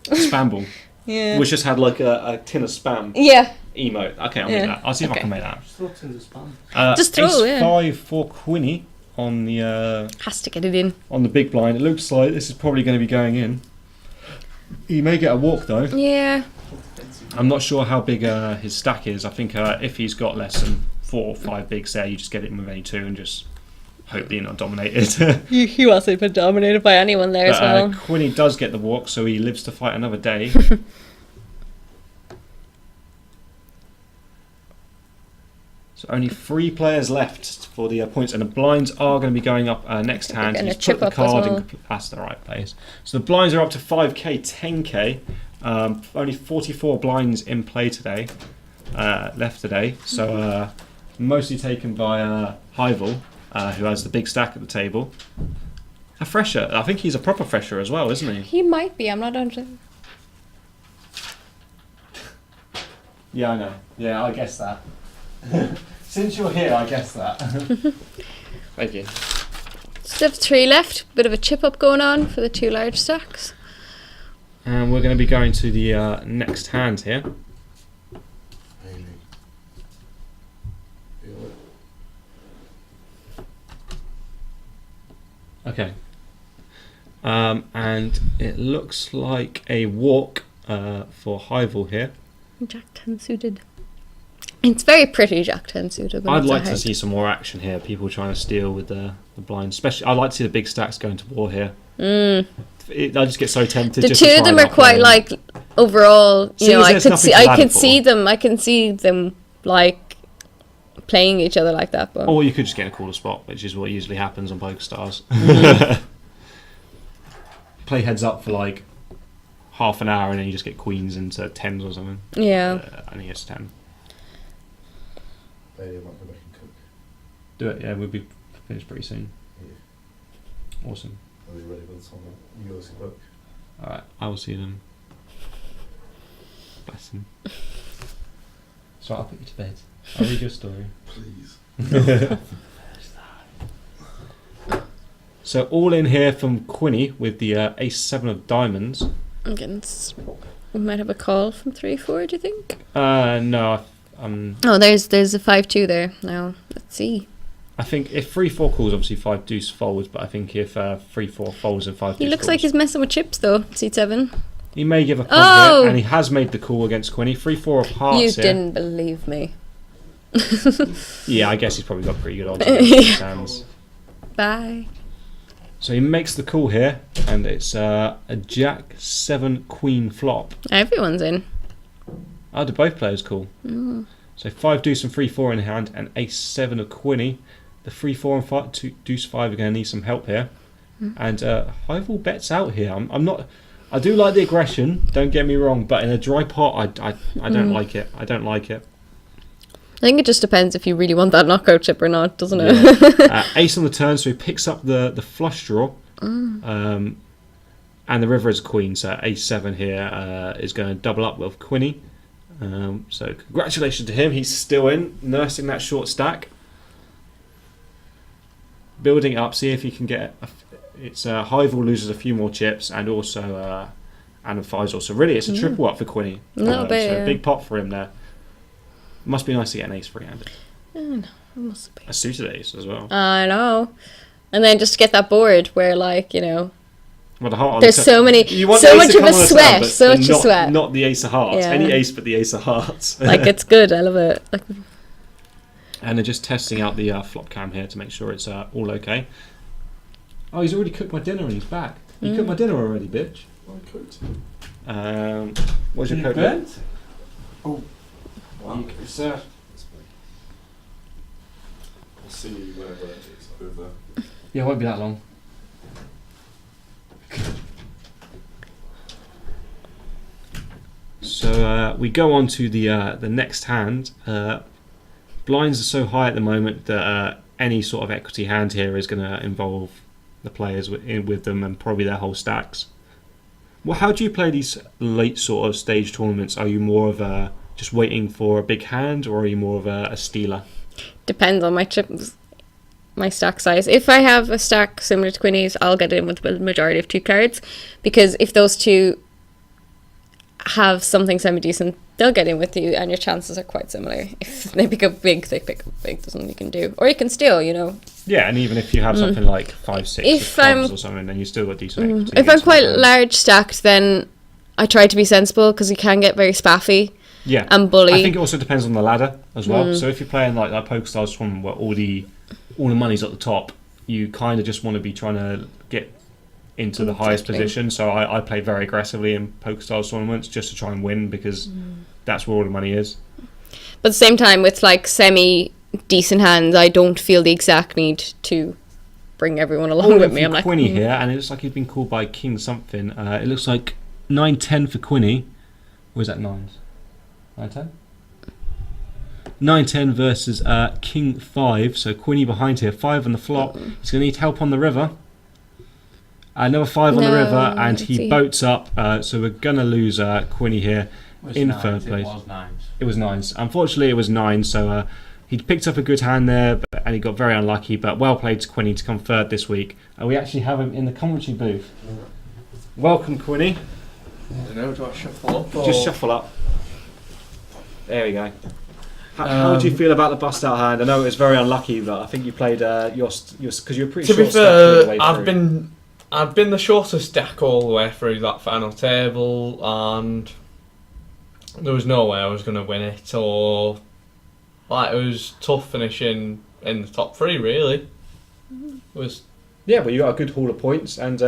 just go, Spamble. yeah. Which just had like a tin of spam Yeah. emote. Okay, I'll Yeah. make that. I'll see if I Okay. can make that. Just throw tins of spam. Just throw, Ace yeah. 5 for Quinny on the Has to get it in. big blind. It looks like this is probably going to be going in. He may get a walk though. Yeah. I'm not sure how big his stack is. I think if he's got less than 4 or 5 bigs there, you just get it in with any 2 and just hope that you're not dominated. He wasn't been dominated by anyone there as But well. Quinny does get the walk, so he lives to fight another day. So only 3 players left for the points, and the blinds are going to be going up next hand. gonna He's chip put the up as card well. in. That's the right place. So the blinds are up to 5k, 10k. Only 44 blinds in play today, left today. So mostly taken by Hyvel, who has the big stack at the table. A fresher. I think he's a proper fresher as well, isn't he? He might be. I'm not under. Yeah, I know. Yeah, I guess that. Since you're here, I guess that. Thank you. Still have 3 left. Bit of a chip up going on for the 2 large stacks. And we're going to be going to the next hand here. Haley. Feel it. Okay. And it looks like a walk for Hyvel here. Jack 10 suited. It's very pretty Jack 10 suited. but I'd it's a like to hard- see some more action here. People trying to steal with the blinds. Especially, I'd like to see the big stacks going to war here. I just get so tempted. The just 2 to of try them and are quite outplay like overall. You Seems know, I there's could nothing see. to I ladder could for. see them. I can see them like playing each other like that. But Or you could just get in a cooler spot, which is what usually happens on PokerStars. Play heads up for like half an hour and then you just get queens into 10s or something. yeah, I think it's 10. Haley, I might go back and cook. Do it, yeah, we'll be finished pretty soon. Yeah. Awesome. Are we ready by the time that you guys can cook? Alright, I will see them. Bless him. So I'll put you to bed. I'll read your story. Please. So all in here from Quinny with the ace-7 of diamonds. against. We might have a call from 3-4. Do you think? No, Oh, there's a 5-2 there. Now let's see. I think if 3-4 calls, obviously 5 deuce folds, but I think if 3-4 folds and 5 He deuce looks calls, like he's messing with chips though. C7. he may give a punt Oh! here, and he has made the call against Quinny. 3-4 of hearts You here. didn't believe me. Yeah, I guess he's probably got pretty good odds against these hands. Bye. So he makes the call here, and it's a Jack 7 Queen flop. Everyone's in. Oh, do both players call? So 5 deuce and 3-4 in hand, and ace 7 of Quinny. The 3-4 and 5, deuce 5 are going to need some help here. And Hyvel bets out here. I'm not. I do like the aggression. Don't get me wrong, but in a dry pot, I don't like it. I don't like it. I think it just depends if you really want that knockout chip or not, doesn't it? Ace on the turn, so he picks up the flush draw. And the river is queen, so ace 7 here is going to double up with Quinny. So congratulations to him. He's still in, nursing that short stack. Building up, see if he can get. It's Hyvel loses a few more chips, and also and Faisal. So really, it's a triple up for Quinny. A little bit, so yeah. a big pot for him there. Must be nice to get an ace 3-handed. It must be. A suited ace as well. I know. And then just to get that board where, like, you know, Well, the heart on there's the so many, You want so the ace much to of come a on the sweat, turn, but so much a not, sweat. Not the ace of hearts. Yeah. Any ace but the ace of hearts. Like, it's good. I love it. Like, And they're just testing out the flop cam here to make sure it's all okay. Oh, he's already cooked my dinner and he's back. You cooked my dinner already, bitch. I cooked. What's your code? burnt? You can, sir. I'll see you whenever it's over. Yeah, it won't be that long. So we go on to the next hand. Blinds are so high at the moment that any sort of equity hand here is going to involve the players with them and probably their whole stacks. Well, how do you play these late sort of stage tournaments? Are you more of a just waiting for a big hand, or are you more of a stealer? depends on my chips, my stack size. If I have a stack similar to Quinny's, I'll get in with the majority of 2 cards, because if those 2 have something semi-decent, they'll get in with you, and your chances are quite similar. If they pick up big, they pick up big. There's nothing you can do. Or you can steal, you know. Yeah, and even if you have something like 5-6 If of clubs I'm- or something, then you still got decent equity. If I'm against quite them. large stacked, then I try to be sensible, because you can get very spaffy Yeah, and bully. I think it also depends on the ladder as well. So if you're playing like that PokerStars tournament where all the money's at the top, you kind of just want to be trying to get into the highest Exactly. position. So I play very aggressively in PokerStars tournaments just to try and win, because that's where all the money is. But at the same time, with like semi decent hands, I don't feel the exact need to bring everyone along with me. I'm like, Quinny here, and it looks like he's been called by King something. It looks like 9-10 for Quinny. Where's that 9s? 9-10? 9-10 versus King 5. So Quinny behind here, 5 on the flop. He's going to need help on the river. Another 5 on the river, and he boats up. So we're going to lose Quinny here in third place. It was 9s. Unfortunately, it was 9. So he picked up a good hand there, and he got very unlucky. But well played to Quinny to come third this week. And we actually have him in the commentary booth. Welcome, Quinny. I don't know, do I shuffle up? Or... Just shuffle up. There we go. How do you feel about the bust out hand? I know it was very unlucky, but I think you played because you were pretty to short be stacked all the way fair, through. I've been the shortest stack all the way through that final table, and there was no way I was going to win it, or like it was tough finishing in the top 3. Really, it was. Yeah, but you got a good haul of points, and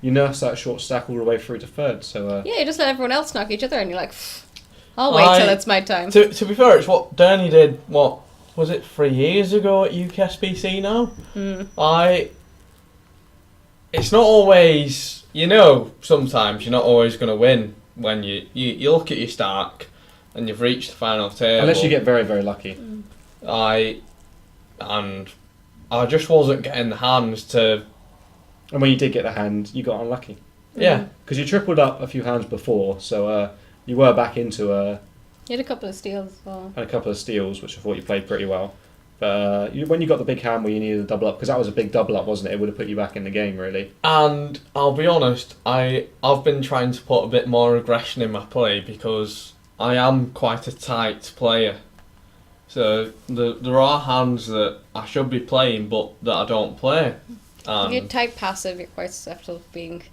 you nursed that short stack all the way through to third. So yeah, you just let everyone else knock each other, and you're like, I'll wait till it's my time. To be fair, it's what Danny did. What was it, 3 years ago at UKSBC now? It's not always, sometimes you're not always going to win when you look at your stack and you've reached the final table. Unless you get very, very lucky. I just wasn't getting the hands to... And when you did get the hand, you got unlucky. Yeah. Because you tripled up a few hands before, so you were back into... You had a couple of steals as well. And a couple of steals, which I thought you played pretty well. But when you got the big hand where you needed a double up, because that was a big double up, wasn't it? It would have put you back in the game, really. And I'll be honest, I've been trying to put a bit more aggression in my play because I am quite a tight player. So there are hands that I should be playing, but that I don't play. If you're tight passive, you're quite susceptible to being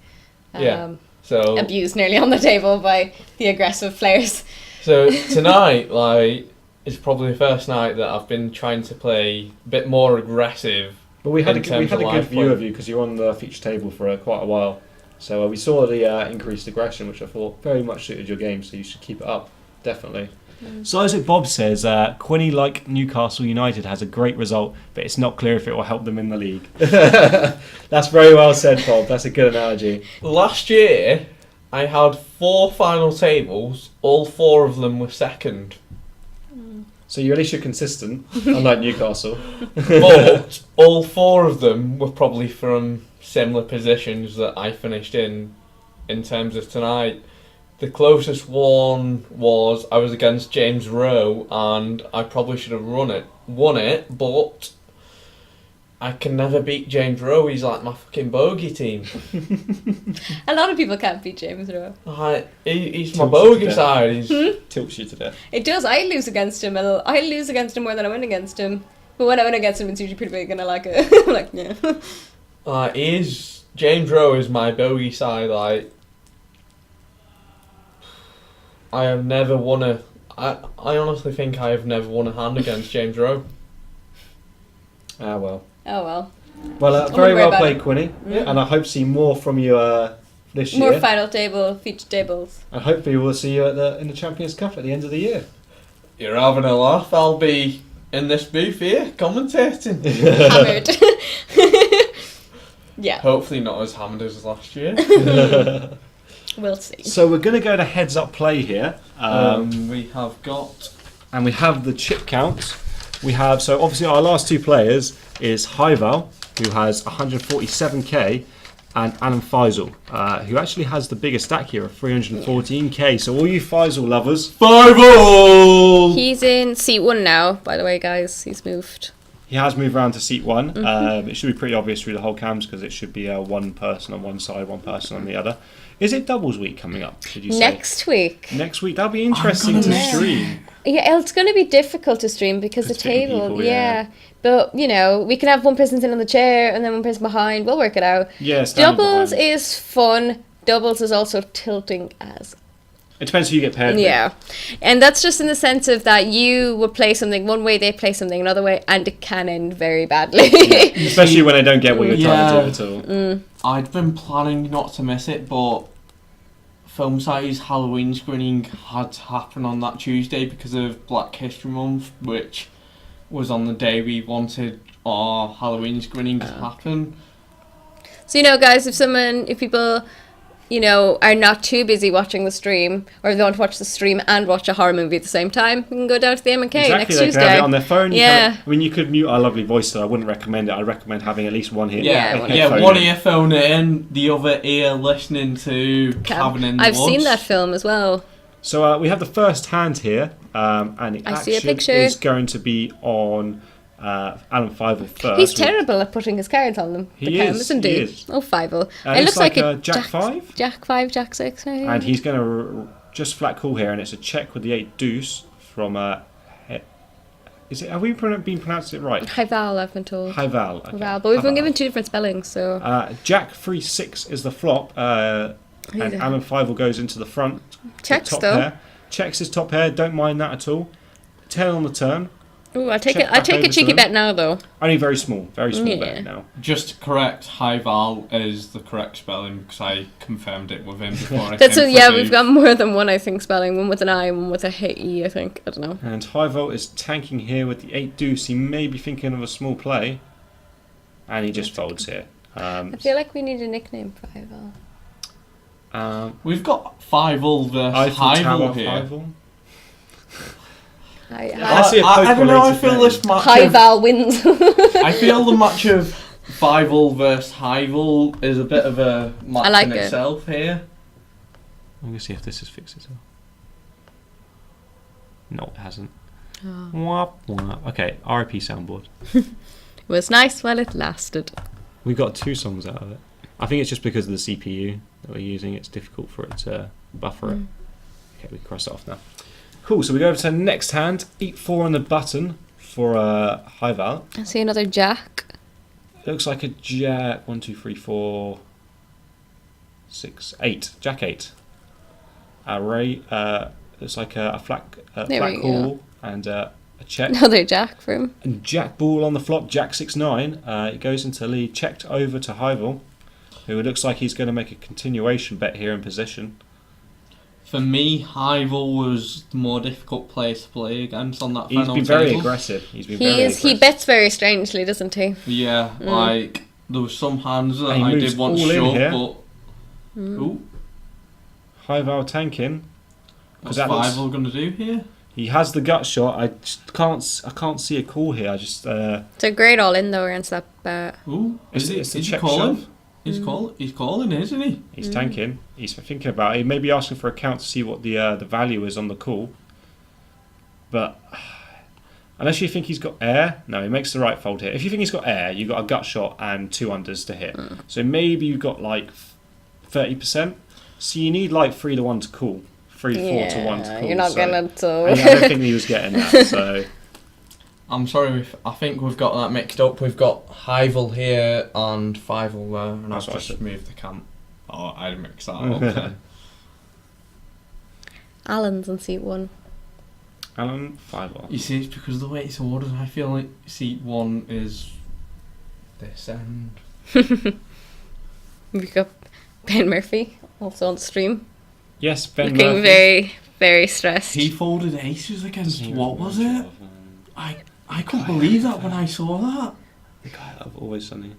so abused nearly on the table by the aggressive players. So tonight, it's probably the first night that I've been trying to play a bit more aggressive. But we had a good view of you because you were on the feature table for quite a while. So we saw the increased aggression, which I thought very much suited your game, so you should keep it up, definitely. So Isaac Bob says, Quinny, like Newcastle United, has a great result, but it's not clear if it will help them in the league. That's very well said, Bob. That's a good analogy. Last year, I had 4 final tables, all 4 of them were second. So at least you're consistent, unlike Newcastle. But all 4 of them were probably from similar positions that I finished in terms of tonight. The closest one was I was against James Rowe, and I probably should have won it, but I can never beat James Rowe. He's like my fucking bogey team. A lot of people can't beat James Rowe. He's my bogey side. Tilts you to death. It does. I lose against him. I lose against him more than I win against him. But when I win against him, it's usually pretty big, and I like it. I'm like, yeah. James Rowe is my bogey side. I have never won I honestly think I have never won a hand against James Rowe. Ah, well. Oh, well. Well, very well played, Quinny. Yeah. And I hope to see more from you this year. More final table, feature tables. And hopefully we'll see you in the Champions Cup at the end of the year. You're having a laugh. I'll be in this booth here, commentating. Hammered. Yeah. Hopefully not as hammered as last year. We'll see. So we're going to go to heads up play here. We have got... And we have the chip count. We have, so obviously our last 2 players is Hyval, who has 147k, and Alan Faisal, who actually has the biggest stack here of 314k. So all you Faisal lovers... Faisal! He's in seat 1 now, by the way, guys. He's moved. He has moved around to seat 1. It should be pretty obvious through the whole cams because it should be one person on one side, one person on the other. Is it doubles week coming up, did you say? Next week. Next week. That'll be interesting to stream. Yeah, it's going to be difficult to stream because the table, people, yeah. But, we can have one person sitting on the chair and then one person behind. We'll work it out. Yeah, doubles is fun. Doubles is also tilting as. It depends who you get paired with. Yeah. And that's just in the sense of that you will play something one way, they play something another way, and it can end very badly. Yeah. Especially when they don't get what you're trying to do at all. I'd been planning not to miss it, but Film Society's Halloween screening had to happen on that Tuesday because of Black History Month, which was on the day we wanted our Halloween screening to happen. So, guys, if people, are not too busy watching the stream, or if they want to watch the stream and watch a horror movie at the same time, you can go down to the M&K next they Tuesday. can have it on their phone. Yeah. You could mute our lovely voice, so I wouldn't recommend it. I'd recommend having at least one here. Yeah, one earphone in, the other ear listening to Cabin in the I've Woods. seen that film as well. So we have the first hand here, and the I action see a picture. is going to be on Alan Fievel first. He's terrible at putting his cards on them. He is. Isn't he? He is. Oh, Fievel. It looks like a Jack 5. Jack 5, Jack 6. Maybe. And he's going to just flat call here, and it's a check with the 8 deuce from... have we been pronounced it right? High Val, I've been told. High Val. Okay. High Val, but we've been given 2 different spellings, so... Jack 3-6 is the flop, and Alan Fievel goes into the front. Checks, top though. pair. Checks his top pair, don't mind that at all. 10 on the turn. Ooh, I take Check a back over cheeky to them. bet now, though. Only very small Yeah. bet now. Just to correct, High Val is the correct spelling because I confirmed it with him before I That's came yeah, for we've Dave. got more than one, I think, spelling. One with an I, one with a E, I think. I don't know. And Highvolt is tanking here with the 8 deuce. He may be thinking of a small play, and he just folds here. I feel like we need a nickname for High Val. We've got Fievel versus Eiffel Tower Highval here. Fievel. I see a I don't know, I poke-related feel name. this match High of, Val wins. I feel the match of Fievel versus Highval is a bit of a match I like in it. itself here. I'm going to see if this has fixed itself. No, it hasn't. Oh. Wah, wah. Okay, RIP soundboard. It was nice while it lasted. We got 2 songs out of it. I think it's just because of the CPU that we're using. It's difficult for it to buffer it. Okay, we can cross it off now. Cool, so we go over to the next hand. Eat 4 on the button for High Val. I see another Jack. Looks like a Jack. 1, 2, 3, 4, 6, 8. Jack 8. Ray looks like a flat There we call and a check. Another Jack for him. And Jack Ball on the flop, Jack 6-9. It goes into lead, checked over to Highville, who it looks like he's going to make a continuation bet here in position. For me, Highval was the more difficult player to play against on that He's final been very table. aggressive. He's been He very is. He aggressive. bets very strangely, doesn't he? Yeah, like there was some hands that And he I moves did want all in shove, here. but ooh, Highville tanking. what's that looks- Fievel going to do here? He has the gut shot. I just can't see a call here. I just It's a great all in though against that bet. Ooh, It's is a he check calling? shove. He's calling, isn't he? He's tanking. He's thinking about it. He may be asking for a count to see what the value is on the call. But unless you think he's got air, no, he makes the right fold here. If you think he's got air, you've got a gut shot and 2 unders to hit. So maybe you've got like 30%. So you need like 3 to 1 to call. 3, 4 to 1 to call. You're not so gonna. So. I don't think he was getting that. So I'm sorry, I think we've got that mixed up. We've got Highval here and Fievel there, and That's I've what I just said. moved the camp. Oh, I mixed that up then. Alan's on seat 1. Alan 5. You see, it's because of the way it's ordered. I feel like seat 1 is this end. We've got Ben Murphy also on the stream, Yes, Ben looking Murphy. very, very stressed. He folded aces against, Doesn't what even was remember it? I couldn't believe that when I saw that. The guy I've always sunny.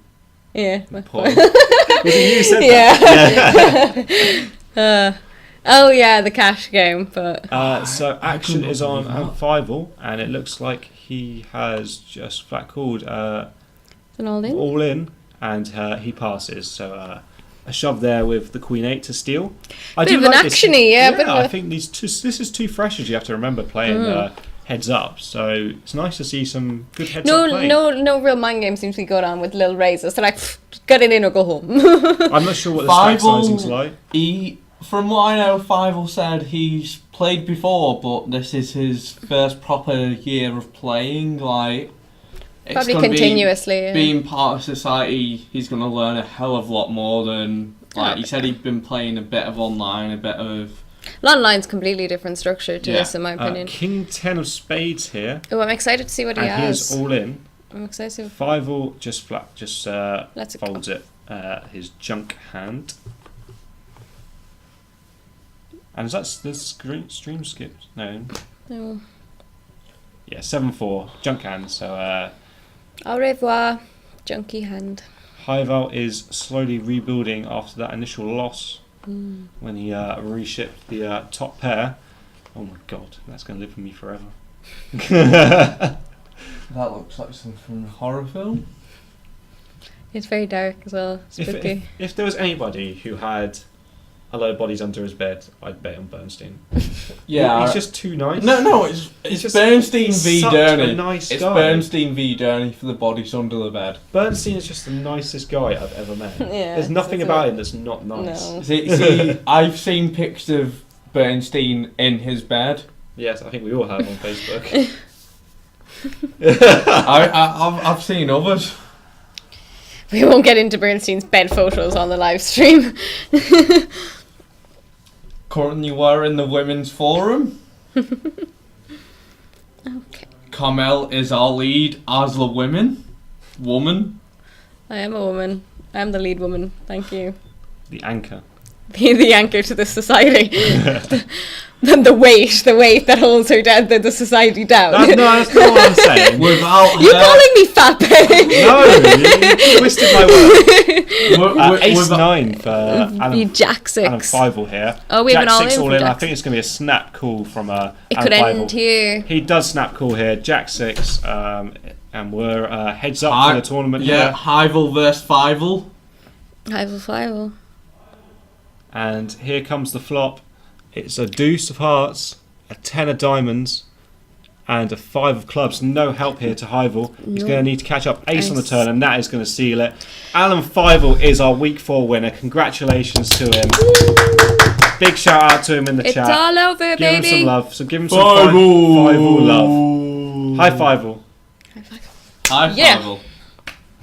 Yeah. Paul. Was it you said that? Yeah. Oh yeah, the cash game, but So action couldn't is on believe that. Fivel, and it looks like he has just flat called it's an all in. all in, and he passes. So a shove there with the Queen 8 to steal. I Bit do of an like this. actiony, yeah, bit of I a- think this is 2 freshes. You have to remember playing heads up. So it's nice to see some good heads up play. No real mind game seems to be going on with little raises. They're like, get it in or go home. I'm not sure what the stack Fivel- sizing's like. From what I know, Fievel said he's played before, but this is his first proper year of playing. Like, it's Probably gonna be- continuously. Yeah. being part of society, he's going to learn a hell of a lot more than. Like, he said he'd been playing a bit of online, a bit of. Online's completely different structure to Yeah. this, in my opinion. King 10 of spades here, Oh, I'm excited to see what he and has. he's all in. I'm excited to see. Fivel just flat, just Let's folds it. His junk hand. And is that the stream skipped? No. No. Yeah, 7-4, junk hand. So Au revoir, junkie hand. Hyval is slowly rebuilding after that initial loss when he reshipped the top pair. Oh my god, that's going to live with me forever. That looks like something from a horror film. It's very dark as well. Spooky. If there was anybody who had a load of bodies under his bed, I'd bet on Bernstein. Yeah, he's just too nice. No, it's just Bernstein v such Durney. a nice It's guy. Bernstein v Durney for the bodies under the bed. Bernstein is just the nicest guy I've ever met. Yeah, There's nothing that's about it. him that's not nice. No. See, I've seen pictures of Bernstein in his bed. Yes, I think we all have on Facebook. I've seen others. We won't get into Bernstein's bed photos on the live stream. Currently wearing the women's forum. Okay. Carmel is our lead as the woman. I am a woman. I am the lead woman. Thank you. The anchor. The anchor to this society. the weight that holds her down, the society down. That's not what I'm saying. Without You her, calling me fat babe? No, you twisted my word. Ace without- 9 for You Alan, Jack Alan 6. Fievel here. Oh, we have Jack an all 6 in all from in. I Jack think it's going to be a snap call from It Alan could Fievel. end here. He does snap call here. Jack 6, and we're heads up for the tournament Yeah, here. Hyvel versus Fievel. Five. And here comes the flop. It's a deuce of hearts, a 10 of diamonds, and a 5 of clubs. No help here to Hyvel. He's No. going to need to catch up ace on the Ace. turn, and that is going to seal it. Alan Fievel is our week 4 winner. Congratulations to him. Big shout out to him in the It's chat. all over, Give him some baby. love. So give him some Fievel love. Hi Fievel. Hi, Yeah.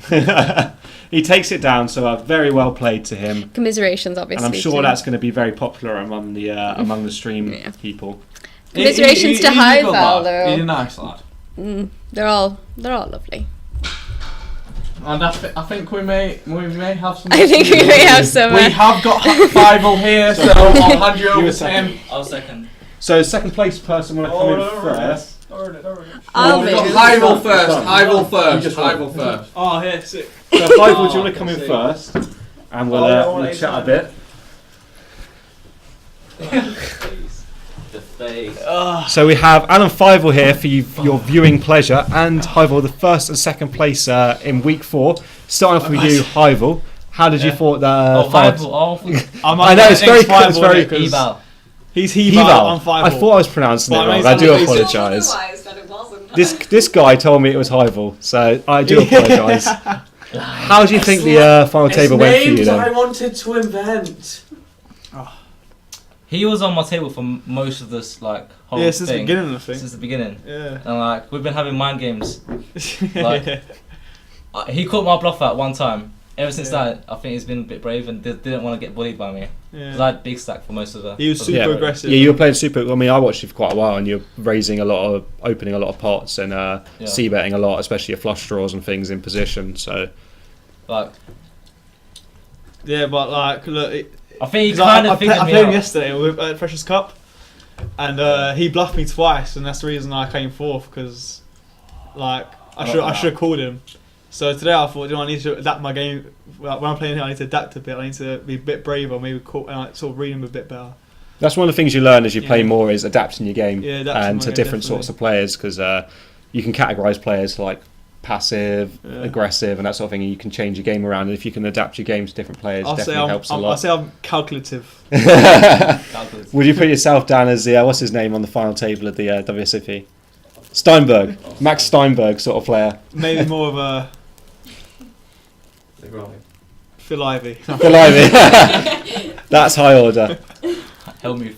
Fievel. He takes it down, so very well played to him. Commiserations, obviously. And I'm sure too. that's going to be very popular among the stream Yeah. people. Commiserations to He's a good Hyval, lad. He's a though. nice lad. They're all lovely. And I think we may have some. I think we may have some. We have got Fievel here, so I'll hand you over a to him. I'll second. So second place person want to come in first. I'll We've got be. Hyvel first. Hyvel first. just Hyvel first. Oh, here, sick. So Fievel, do you want to come in first? And we'll chat a bit. The face. So we have Alan Fievel here for your viewing pleasure, and Hyvel, the first and second place in week 4. Starting off with you, Hyvel. How did you thought that? I know it's very good. It's very good. Eval. He's Heval. Heval. I'm Fievel. I thought I was pronouncing it Well, wrong. it I do makes- apologise. That it wasn't. This guy told me it was Hyvel, so I do apologise. How do you think the final table went for you then? wanted to invent. He was on my table for most of this whole Yeah, since the thing. beginning, I think. Since the beginning. Yeah. And we've been having mind games. Like, he caught my bluff at one time. Ever since that, I think he's been a bit brave and didn't want to get bullied by me. Because I had big stack for most of the. He was for super the- aggressive. Yeah, you were playing super. I mean, I watched you for quite a while, and you're opening a lot of pots and c-betting a lot, especially your flush draws and things in position. So Like, Yeah, but look, I think he 'cause kind I of figured me played him out. yesterday with Precious Cup, and he bluffed me twice, and that's the reason I came fourth because, I should have called him. So today I thought, I need to adapt my game. When I'm playing here, I need to adapt a bit. I need to be a bit braver, maybe sort of read him a bit better. that's one of the things you learn as you play more is adapting your game Yeah, adapting and my to game, different definitely. sorts of players because you can categorise players like passive, aggressive, and that sort of thing. And you can change your game around, and if you can adapt your game to different players, it definitely helps a I'll lot. say I'm calculative. Would you put yourself down as the what's his name on the final table of the WSOP? Steinberg, Max Steinberg sort of player. Maybe more of a Phil Ivey. Phil Ivey. That's high order. Help me.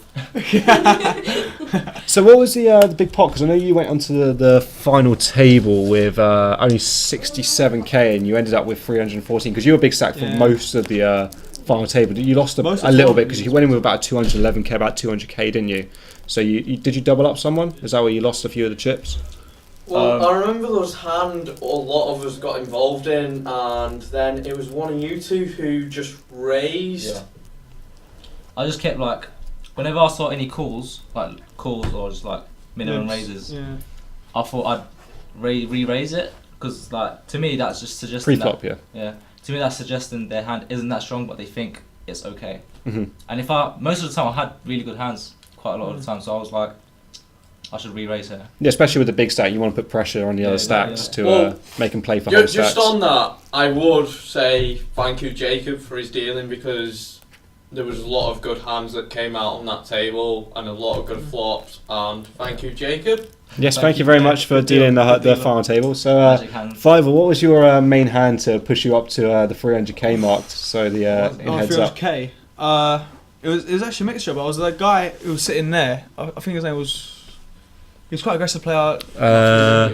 So what was the big pot? Because I know you went onto the final table with only 67k, and you ended up with 314. Because you were a big stack for most of the final table. You lost a little bit because you went in with about 211k, about 200k, didn't you? So you did you double up someone? Is that where you lost a few of the chips? Well, I remember there was hand a lot of us got involved in, and then it was one of you two who just raised. Yeah. I just kept whenever I saw any calls or just minimum raises, I thought I'd re-raise it because, like, to me that's just suggesting Pre-flop, yeah. To me that's suggesting their hand isn't that strong, but they think it's okay. Mhm. And if most of the time I had really good hands quite a lot of the time, so I was like, I should re-raise here. Yeah, especially with the big stack, you want to put pressure on the other stacks to make them play for whole stacks. Just on that, I would say thank you, Jacob, for his dealing, because there was a lot of good hands that came out on that table and a lot of good flops. And thank you, Jacob. Yes, thank you very much for dealing the final table. So, Fiverr, what was your main hand to push you up to the 300k mark? So the in heads up. 300k. It was actually a mixture, but I was the guy who was sitting there. I think his name was. He was quite an aggressive player.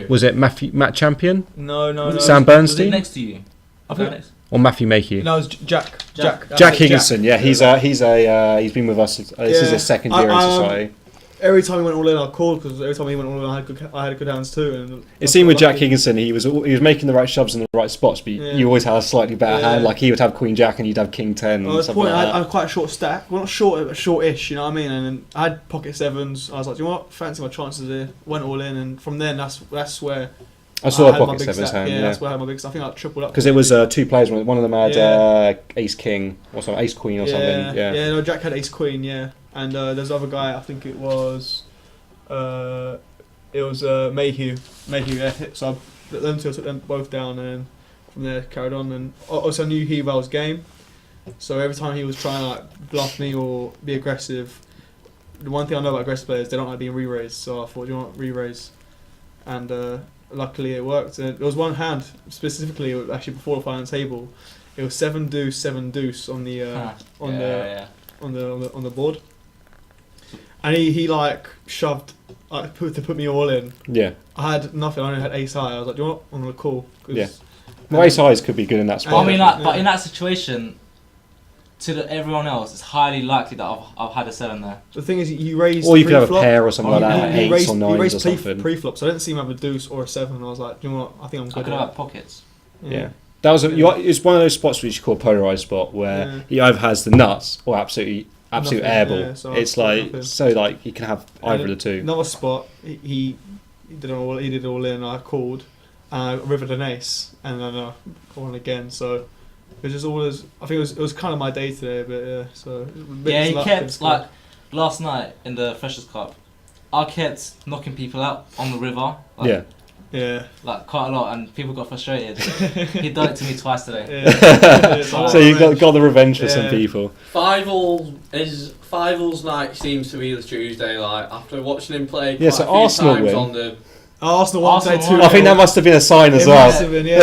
Was it Matt Champion? No. Sam Bernstein? Was it next to you? Or Matthew Mayhew? No, it was Jack. Jack Higginson. Yeah, he's been with us. This is his second year in society. Every time he went all in, I called, because every time he went all in, I had good hands too. And it seemed with Jack Higginson, he was making the right shoves in the right spots, but you always had a slightly better hand. Like he would have Queen Jack and you'd have King 10. At this point, I had quite a short stack. Well, not short, but shortish. You know what I mean? And then I had pocket sevens. I was like, do you know what? Fancy my chances here. Went all in, and from then that's where. I saw a pocket sevens hand. Yeah, that's where I had my big stack. I think I tripled up. Because it was two players. One of them had Ace King or something, Ace Queen or something. Yeah. No, Jack had Ace Queen. Yeah, and there's other guy. I think it was. Mayhew. Yeah. So them two, I took them both down, and from there carried on. And also I knew he well his game. So every time he was trying to like bluff me or be aggressive, the one thing I know about aggressive players, they don't like being re-raised. So I thought, do you want re-raise? And luckily it worked. And there was one hand specifically, actually before the final table, it was 7 deuce on the on the board. And he like shoved to put me all in. Yeah. I had nothing. I only had ace high. I was like, do you know what? I'm gonna call. Yeah. Well, ace highs could be good in that spot. I mean, but in that situation, everyone else, it's highly likely that I've had a 7 there. The thing is, you raise. Or you could have a pair or something like that, eights or nines or something. Pre-flop, so I didn't see him have a deuce or a 7. And I was like, do you know what? I think I'm good. I could have pockets. Yeah. That was it's one of those spots which you call a polarized spot where he either has the nuts or absolute airball. Yeah, so it's like you can have either of the two. Another spot, he did it all in. I called, and I rivered an ace, and then I called again. So it was just always. I think it was kind of my day today, but yeah. So he kept like last night in the Freshers Cup. I kept knocking people out on the river. Like, yeah. Like quite a lot, and people got frustrated. He done it to me twice today. Yeah. So you got the revenge for some people. Fievel's night seems to be the Tuesday. Like after watching him play quite so a few Arsenal times win. on the. Arsenal won today too. I think that must have been a sign as well. Must have been, yeah.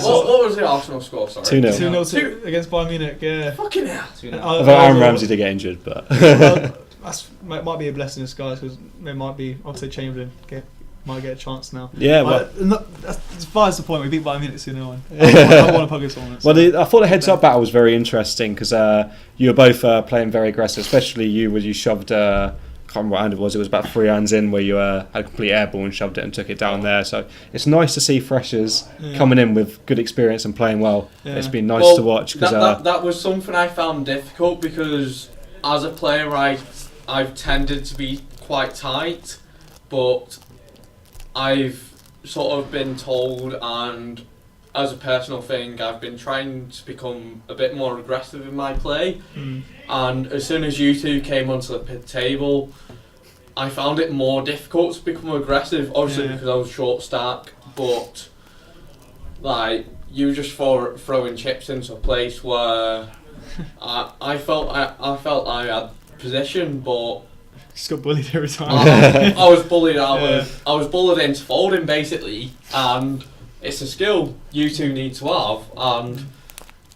What was the Arsenal score? Sorry. 2-0. 2-0 against Bayern Munich. Yeah. Fucking hell. Although Aaron Ramsey did get injured, but might be a blessing in disguise, because there might be. I'd say Chamberlain might get a chance now. Yeah, as far as the point, we beat Bayern Munich 2-0. I want to focus on it. Well, I thought the heads-up battle was very interesting because you were both playing very aggressive, especially you, where you shoved. I can't remember what hand it was. It was about 3 hands in where you had a complete airball and shoved it and took it down there. So it's nice to see freshers coming in with good experience and playing well. Yeah. It's been nice to watch. That was something I found difficult, because as a player, I've tended to be quite tight, but I've sort of been told, and as a personal thing, I've been trying to become a bit more aggressive in my play. And as soon as you two came onto the table, I found it more difficult to become aggressive, obviously because I was short stack, but like you just throwing chips into a place where I felt I had position, but just got bullied every time. I was bullied I was bullied into folding basically, and it's a skill you two need to have, and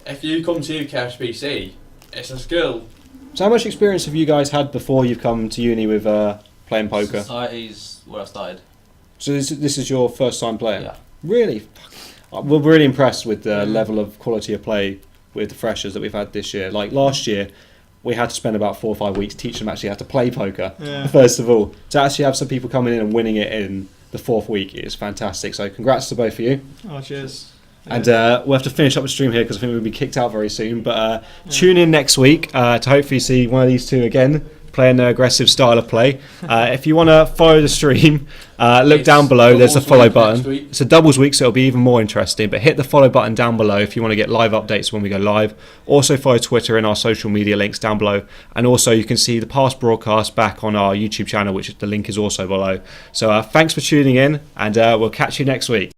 if you come to UKSBC, it's a skill. So how much experience have you guys had before you've come to uni with playing poker? Society's where I started. So this is your first time playing? Yeah. Really? We're really impressed with the level of quality of play with the freshers that we've had this year. Like last year, we had to spend about 4 or 5 weeks teaching them actually how to play poker, first of all. To actually have some people coming in and winning it in the 4th week is fantastic. So congrats to both of you. Oh, cheers. And we'll have to finish up the stream here because I think we'll be kicked out very soon. But tune in next week to hopefully see one of these two again playing an aggressive style of play. If you want to follow the stream, look down below. There's a follow button. It's a doubles week, so it'll be even more interesting. But hit the follow button down below if you want to get live updates when we go live. Also follow Twitter and our social media links down below. And also you can see the past broadcast back on our YouTube channel, which the link is also below. So thanks for tuning in, and we'll catch you next week.